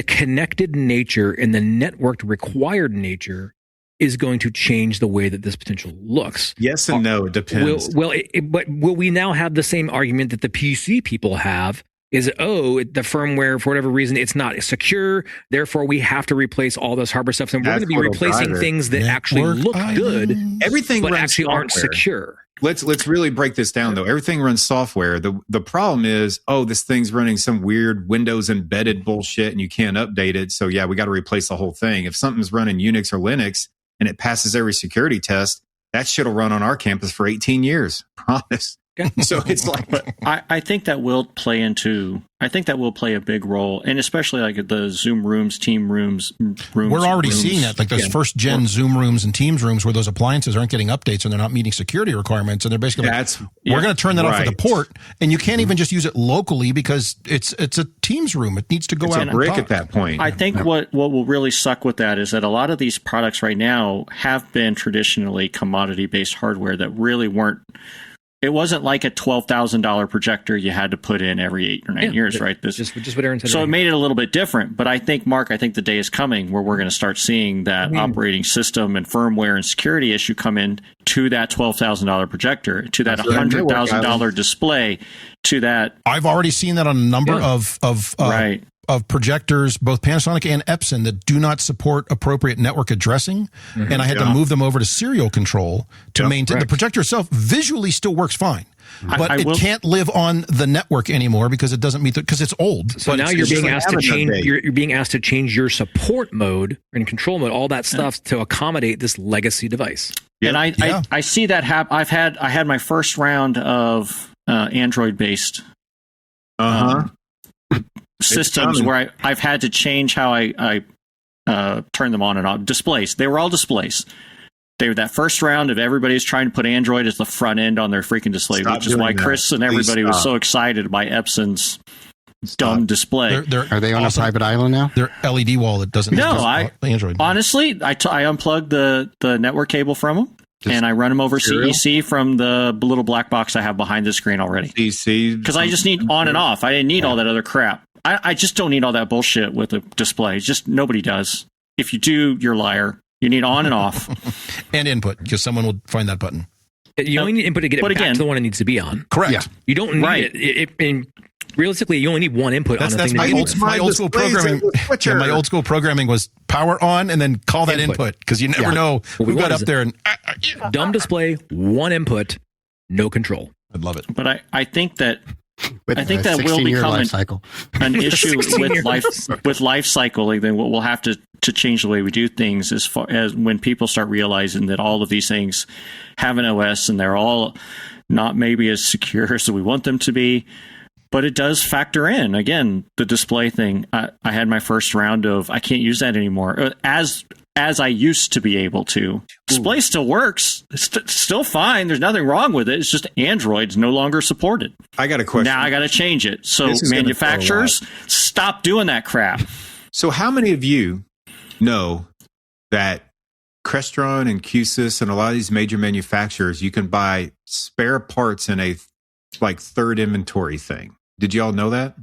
connected nature and the networked required nature is going to change the way that this potential looks? Yes and no. It depends. But will we now have the same argument that the PC people have is, the firmware, for whatever reason, it's not secure. Therefore, we have to replace all this hardware stuff. And we're going to be replacing things that actually look good, everything but runs actually software. Aren't secure. Let's really break this down, though. Everything runs software. The problem is, this thing's running some weird Windows embedded bullshit and you can't update it. So, yeah, we got to replace the whole thing. If something's running Unix or Linux and it passes every security test, that shit will run on our campus for 18 years. Promise. So it's like, but I think that will play a big role, and especially like the Zoom rooms, team rooms. We're already seeing that, like those first gen Zoom rooms and Teams rooms where those appliances aren't getting updates and they're not meeting security requirements, and they're basically we're going to turn that off at the port, and you can't even just use it locally because it's a Teams room. It needs to go out a brick at that point. I think what will really suck with that is that a lot of these products right now have been traditionally commodity based hardware that really weren't. It wasn't like a $12,000 projector you had to put in every 8 or 9 years, right? Just what Aaron said. So it made it a little bit different. But I think, Mark, the day is coming where we're going to start seeing that operating system and firmware and security issue come in to that $12,000 projector, to that $100,000 display, to that. I've already seen that on a number of projectors, both Panasonic and Epson, that do not support appropriate network addressing. And I had to move them over to serial control to maintain. The projector itself visually still works fine, but it can't live on the network anymore because it doesn't meet because it's old. So now you're being asked to change. You're being asked to change your support mode and control mode, all that stuff to accommodate this legacy device. And I see that happen. I had my first round of Android based systems where I've had to change how I turn them on and off. Displays. They were all displays. They were that first round of everybody's trying to put Android as the front end on their freaking display, which is why Chris and everybody was so excited by Epson's dumb display. Are they on a private island now? Their LED wall that doesn't Android. Honestly, I unplugged the network cable from them. And I run them over CEC from the little black box I have behind the screen already. CEC. Because I just need on and off. I didn't need all that other crap. I just don't need all that bullshit with the display. Just nobody does. If you do, you're a liar. You need on and off. And input, because someone will find that button. You only need input to get it back to the one it needs to be on. Correct. Yeah. You don't need it. Realistically, you only need one input on the thing. My old school programming. My old school programming was power on and then call that input because you never know who got up there and dumb display, one input, no control. I'd love it. But I think that that will become an issue with life cycle. Like, then we'll have to change the way we do things as far as when people start realizing that all of these things have an OS and they're all not maybe as secure as we want them to be. But it does factor in, again, the display thing. I had my first round of, I can't use that anymore, as I used to be able to. Display still works. It's still fine. There's nothing wrong with it. It's just Android's no longer supported. I got a question. Now I got to change it. So manufacturers, stop doing that crap. So how many of you know that Crestron and Q-Sys and a lot of these major manufacturers, you can buy spare parts in a third inventory thing? Did you all know that?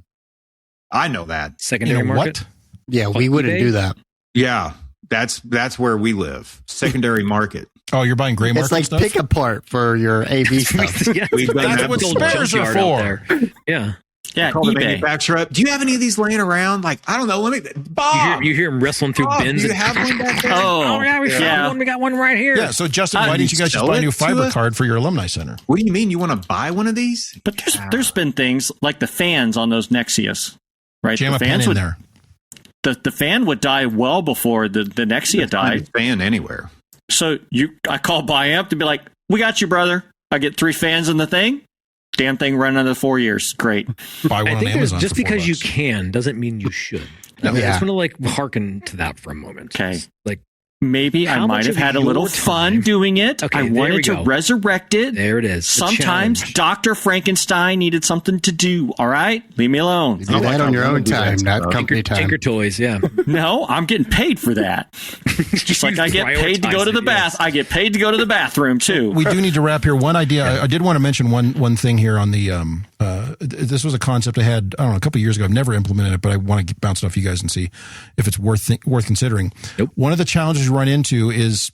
I know that. Secondary market? What? Yeah, we wouldn't do that. Yeah, that's where we live. Secondary market. Oh, you're buying gray market stuff? It's like pick apart for your AV stuff. That's what spares are for. Yeah. Yeah, call the manufacturer up. Do you have any of these laying around? Like, I don't know. Let me. Bob, you hear him wrestling through bins. Do you have one back there? Oh yeah, we found one. We got one right here. Yeah. So Justin, why didn't you guys just buy a new fiber card for your alumni center? What do you mean? You want to buy one of these? But there's been things like the fans on those Nexias, right? Jam the a pen in there. The fan would die well before the Nexia died. Fan anywhere. So I call Biamp to be like, "We got you, brother." I get 3 fans in the thing. Damn thing running another 4 years. Great. Buy one on Amazon. Just because you can doesn't mean you should. I just want to hearken to that for a moment. Okay. Maybe I might have had a little fun doing it. Okay, I wanted to resurrect it. There it is. Sometimes Dr. Frankenstein needed something to do. All right? Leave me alone. You do that on your own time, not company time. Tinker Toys, yeah. No, I'm getting paid for that. Just like I get paid to go to the bath. I get paid to go to the bathroom, too. We do need to wrap here. One idea. I did want to mention one thing here on the this was a concept I had, I don't know, a couple of years ago. I've never implemented it, but I want to bounce it off you guys and see if it's worth considering. Nope. One of the challenges you run into is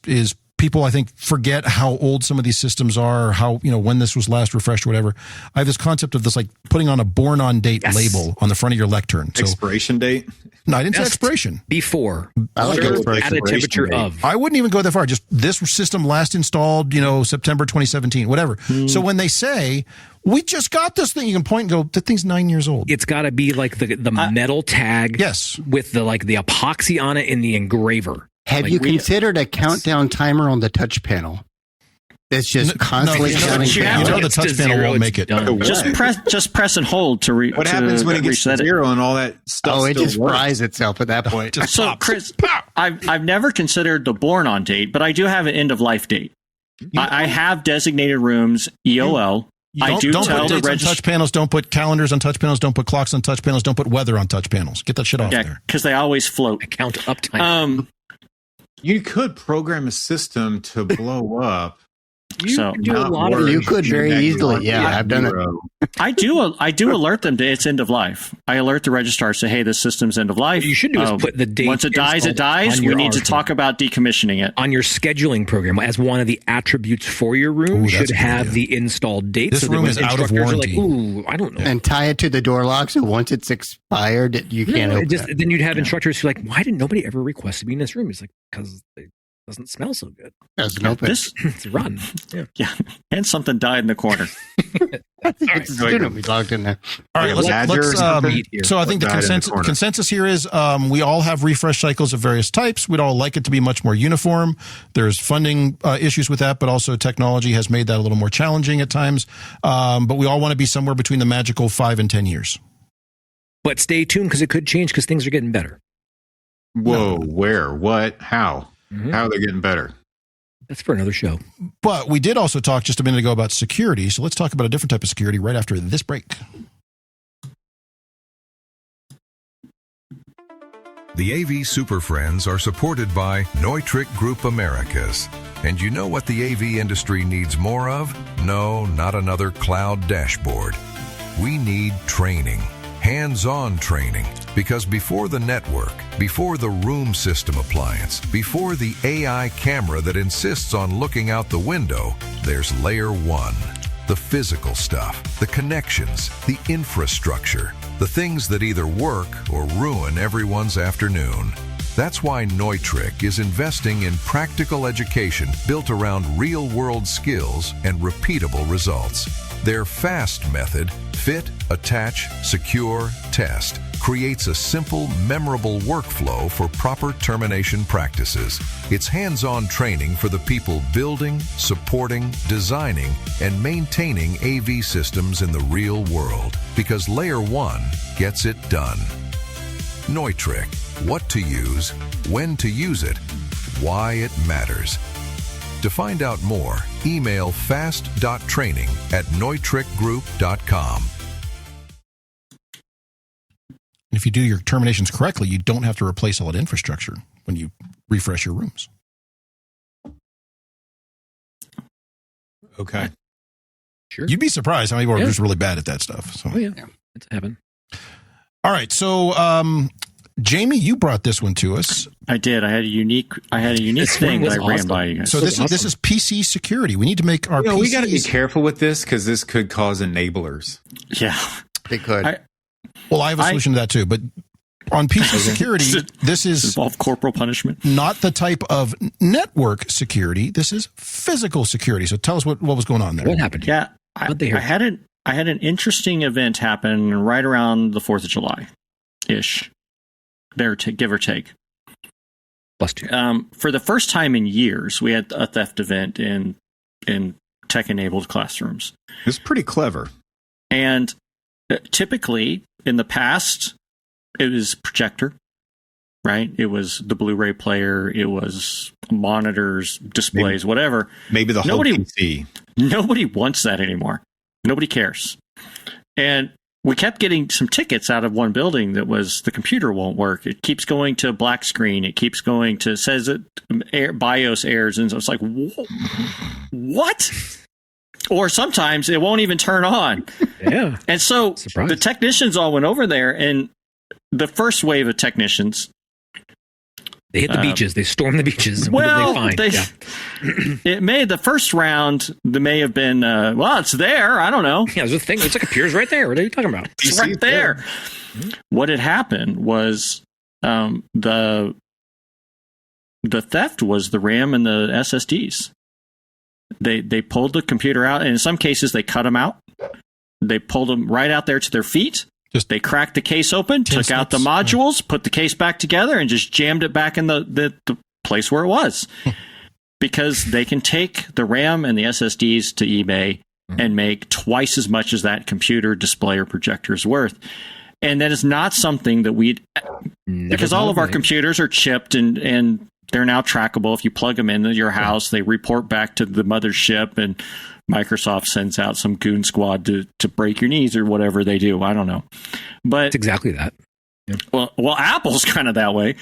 people, I think, forget how old some of these systems are, how, when this was last refreshed or whatever. I have this concept of this, like putting on a born on date label on the front of your lectern. So, expiration date? No, I didn't say expiration. Before. I like at a temperature of. I wouldn't even go that far. Just this system last installed, September 2017, whatever. So when they say, we just got this thing, you can point and go, that thing's 9 years old. It's got to be like the metal tag. Yes. With the epoxy on it in the engraver. Have you considered a countdown timer on the touch panel? It's just constantly counting down. The touch panel won't make it. Just press and hold to reset. What happens when it gets to zero and all that stuff? Oh, it just fries itself at that point. So, Chris, I've never considered the born on date, but I do have an end of life date. I have designated rooms, EOL. I do tell the on touch panels. Don't put calendars on touch panels. Don't put clocks on touch panels. Don't put weather on touch panels. Get that shit off there. Because they always float. Account uptime. You could program a system to blow up. You could very easily. Yeah, I've done it. I do alert them to its end of life. I alert the registrar, say, "Hey, this system's end of life." What you should do is put the date. Once it dies, it dies. We need to talk about decommissioning it on your scheduling program as one of the attributes for your room. You should have the installed date. This room is out of warranty. I don't know. And tie it to the door lock, so once it's expired, you can't open it. Then you'd have instructors who are like, "Why did nobody ever request to be in this room?" It's like, because it doesn't smell so good. Doesn't open. It's run. Yeah. And something died in the corner. It's going to be logged in there. All right, let's so I think the consensus here is we all have refresh cycles of various types. We'd all like it to be much more uniform. There's funding issues with that, but also technology has made that a little more challenging at times. But we all want to be somewhere between the magical 5 and 10 years. But stay tuned because it could change because things are getting better. Whoa, where, what, how? How are they getting better? That's for another show. But we did also talk just a minute ago about security. So let's talk about a different type of security right after this break. The AV SuperFriends are supported by Neutrik Group Americas. And you know what the AV industry needs more of? No, not another cloud dashboard. We need training. Hands-on training, because before the network, before the room system appliance, before the AI camera that insists on looking out the window, there's layer 1, the physical stuff, the connections, the infrastructure, the things that either work or ruin everyone's afternoon. That's why Neutrik is investing in practical education built around real-world skills and repeatable results. Their FAST method, fit, attach, secure, test, creates a simple, memorable workflow for proper termination practices. It's hands-on training for the people building, supporting, designing, and maintaining AV systems in the real world, because Layer 1 gets it done. Neutrik, what to use, when to use it, why it matters. To find out more, email fast.training@neutrikgroup.com. If you do your terminations correctly, you don't have to replace all that infrastructure when you refresh your rooms. Okay. Sure. You'd be surprised how many people are just really bad at that stuff. So. Oh, yeah. It's heaven. All right. So, Jamie, you brought this one to us. I did. I had a unique thing that I ran by you guys. So this is PC security. We need to make our PCs. We got to be careful with this because this could cause enablers. Yeah, they could. I have a solution to that too. But on PC security, this is involve corporal punishment. Not the type of network security. This is physical security. So tell us what was going on there. What happened? Yeah, I had an interesting event happen right around the 4th of July ish. There, give or take. +2. For the first time in years, we had a theft event in tech-enabled classrooms. It's pretty clever. And typically, in the past, it was projector, right? It was the Blu-ray player. It was monitors, displays, whatever. Maybe the whole PC. Nobody wants that anymore. Nobody cares. And we kept getting some tickets out of one building that was the computer won't work. It keeps going to black screen. It keeps going to says it BIOS errors, and so it's like what? Or sometimes it won't even turn on. Yeah. And so the technicians all went over there, and the first wave of technicians They hit the beaches. They stormed the beaches. Well, what did they find? It may the first round. They may have been. Well, it's there. I don't know. Yeah, there's a thing. It's like a pier's right there. What are you talking about? It's right there. What had happened was the theft was the RAM and the SSDs. They pulled the computer out, and in some cases they cut them out. They pulled them right out there to their feet. They cracked the case open, took out the modules, put the case back together, and just jammed it back in the place where it was. Because they can take the RAM and the SSDs to eBay and make twice as much as that computer, display, or projector is worth. And that is not something that because all of our computers are chipped and they're now trackable. If you plug them into your house, they report back to the mothership, and Microsoft sends out some goon squad to break your knees or whatever they do. I don't know. But it's exactly that. Yeah. Well, Apple's kind of that way.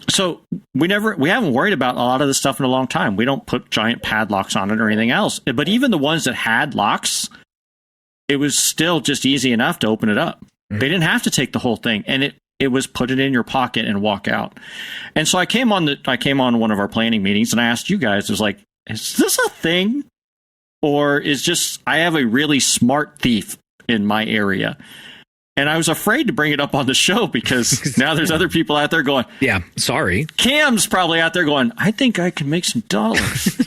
So we haven't worried about a lot of this stuff in a long time. We don't put giant padlocks on it or anything else. But even the ones that had locks, it was still just easy enough to open it up. Mm-hmm. They didn't have to take the whole thing, and it was put it in your pocket and walk out. And so I came on one of our planning meetings, and I asked you guys, I was like, is this a thing? Or is just I have a really smart thief in my area? And I was afraid to bring it up on the show because now there's other people out there going, yeah, sorry. Cam's probably out there going, I think I can make some dollars.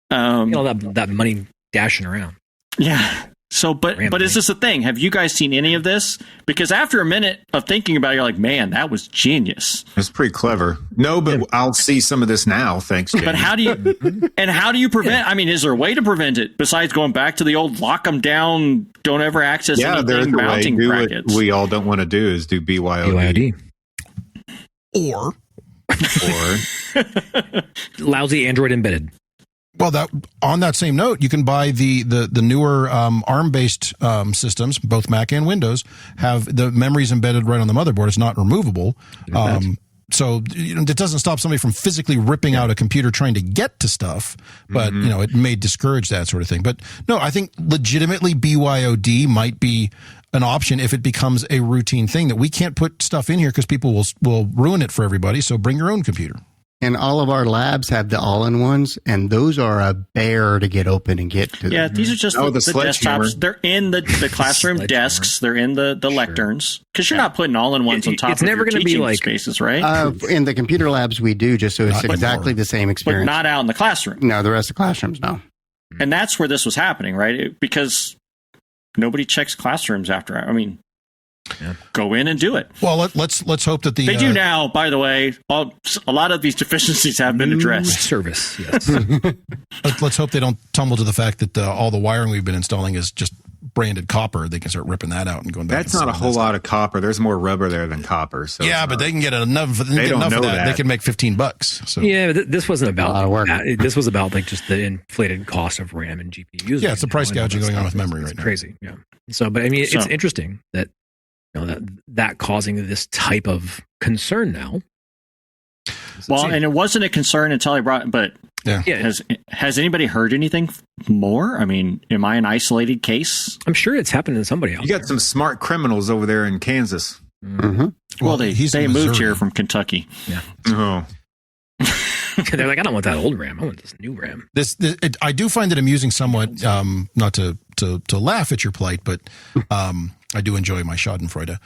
That money dashing around. Yeah. So, but is this a thing? Have you guys seen any of this? Because after a minute of thinking about it, you're like, man, that was genius. It's pretty clever. No, but I'll see some of this now. Thanks, Jamie. But how do you prevent? I mean, is there a way to prevent it besides going back to the old lock them down, don't ever access anything, mounting brackets? What we all don't want to do is do BYOD. Or lousy Android embedded. Well, on that same note, you can buy the newer ARM-based systems, both Mac and Windows, have the memories embedded right on the motherboard. It's not removable. So it doesn't stop somebody from physically ripping out a computer trying to get to stuff, but it may discourage that sort of thing. But no, I think legitimately BYOD might be an option if it becomes a routine thing that we can't put stuff in here because people will ruin it for everybody. So bring your own computer. And all of our labs have the all-in-ones, and those are a bear to get open and get to. Yeah, these are just the desktops. They're in the classroom desks. They're in the lecterns. Because you're not putting all-in-ones on top of your teaching spaces, right? In the computer labs, we do, just so it's exactly the same experience. But not out in the classroom. No, the rest of the classrooms, no. And that's where this was happening, right? Because nobody checks classrooms after. I mean... Yeah. Go in and do it. Well, let's hope that they do now. By the way, a lot of these deficiencies have been addressed. Service, yes. Let's hope they don't tumble to the fact that all the wiring we've been installing is just branded copper. They can start ripping that out and going back. That's not a whole lot of copper. There's more rubber there than copper. So yeah, but they can get enough of that. They can make $15. So yeah, this wasn't about a lot of work. This was about like just the inflated cost of RAM and GPUs. Yeah, it's the price gouging going on with memory right now. Crazy. Yeah. So, but I mean, it's interesting that. That causing this type of concern now. Well, and it wasn't a concern until I brought. But has anybody heard anything more? I mean, am I an isolated case? I'm sure it's happened to somebody else. You got some smart criminals over there in Kansas. Mm-hmm. Well, they moved here from Kentucky. Yeah. Oh. They're like, I don't want that old RAM. I want this new RAM. I do find it amusing somewhat. Not to laugh at your plight, but. I do enjoy my Schadenfreude.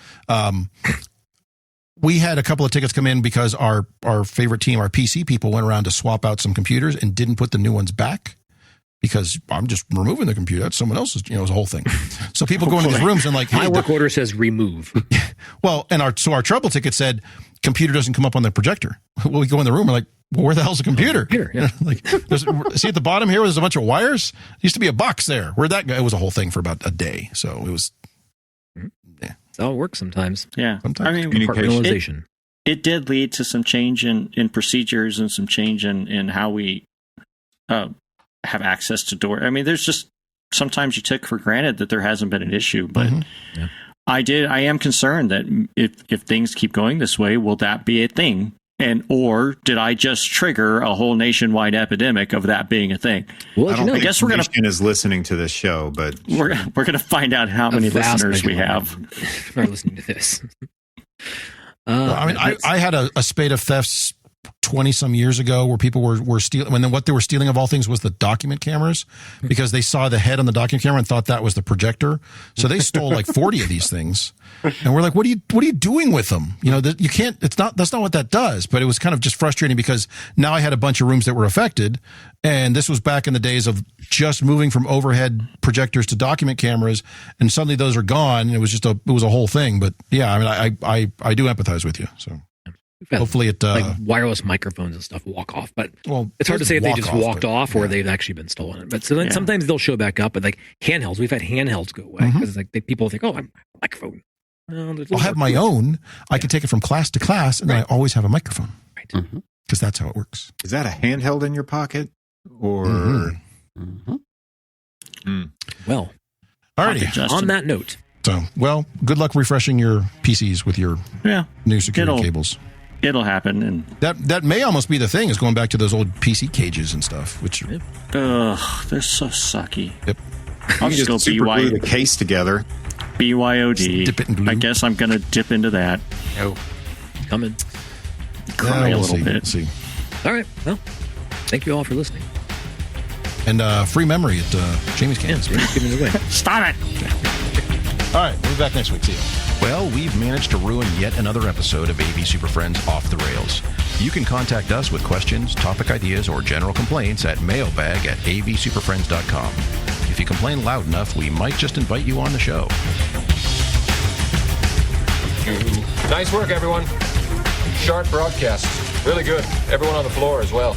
We had a couple of tickets come in because our favorite team, our PC people, went around to swap out some computers and didn't put the new ones back because I'm just removing the computer. That's someone else's, it was a whole thing. So people go into these rooms and like, hey, my work order says remove. Well, and our trouble ticket said computer doesn't come up on the projector. Well, we go in the room, we're like, well, where the hell's the computer? Yeah. Like, see at the bottom here, there's a bunch of wires. There used to be a box there. Where'd that go? It was a whole thing for about a day. So it was. That's how it works sometimes. Yeah. Sometimes. I mean, compartmentalization. It did lead to some change in procedures and some change in how we have access to door. I mean, there's just sometimes you took for granted that there hasn't been an issue, but I am concerned that if things keep going this way, will that be a thing? Or did I just trigger a whole nationwide epidemic of that being a thing? Well, I guess we're going is listening to this show, but we're going to find out how many listeners we have. Are listening to this. I had a spate of thefts 20 some years ago where people were stealing, when what they were stealing of all things was the document cameras, because they saw the head on the document camera and thought that was the projector. So they stole like 40 of these things. And we're like, what are you doing with them? You can't, that's not what that does. But it was kind of just frustrating because now I had a bunch of rooms that were affected. And this was back in the days of just moving from overhead projectors to document cameras. And suddenly those are gone. And it was a whole thing. But yeah, I do empathize with you. So. Hopefully it like wireless microphones and stuff walk off, but it's hard to say if they just walked off or they've actually been stolen. But sometimes they'll show back up. But like handhelds, we've had handhelds go away because people think, "Oh, I'm a microphone." I'll have my own. I can take it from class to class, and then I always have a microphone, right? Because that's how it works. Is that a handheld in your pocket, or? Well, alrighty. On that note, good luck refreshing your PCs with your new security cables. It'll happen, and that may almost be the thing, is going back to those old PC cages and stuff, which they're so sucky. Yep. I'll just go super glue the case together. BYOD. Dip it in glue. I guess I'm gonna dip into that. Oh, coming. Cry a little bit. We'll see. All right. Well, thank you all for listening. And free memory at Jamie's Cans. Jamie's giving it away. Stop it. All right, we'll be back next week. See you. Well, we've managed to ruin yet another episode of AV Super Friends Off the Rails. You can contact us with questions, topic ideas, or general complaints at mailbag@avsuperfriends.com. If you complain loud enough, we might just invite you on the show. Nice work, everyone. Sharp broadcast. Really good. Everyone on the floor as well.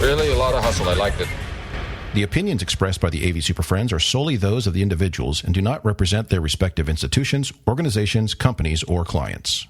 Really a lot of hustle. I liked it. The opinions expressed by the AV Super Friends are solely those of the individuals and do not represent their respective institutions, organizations, companies, or clients.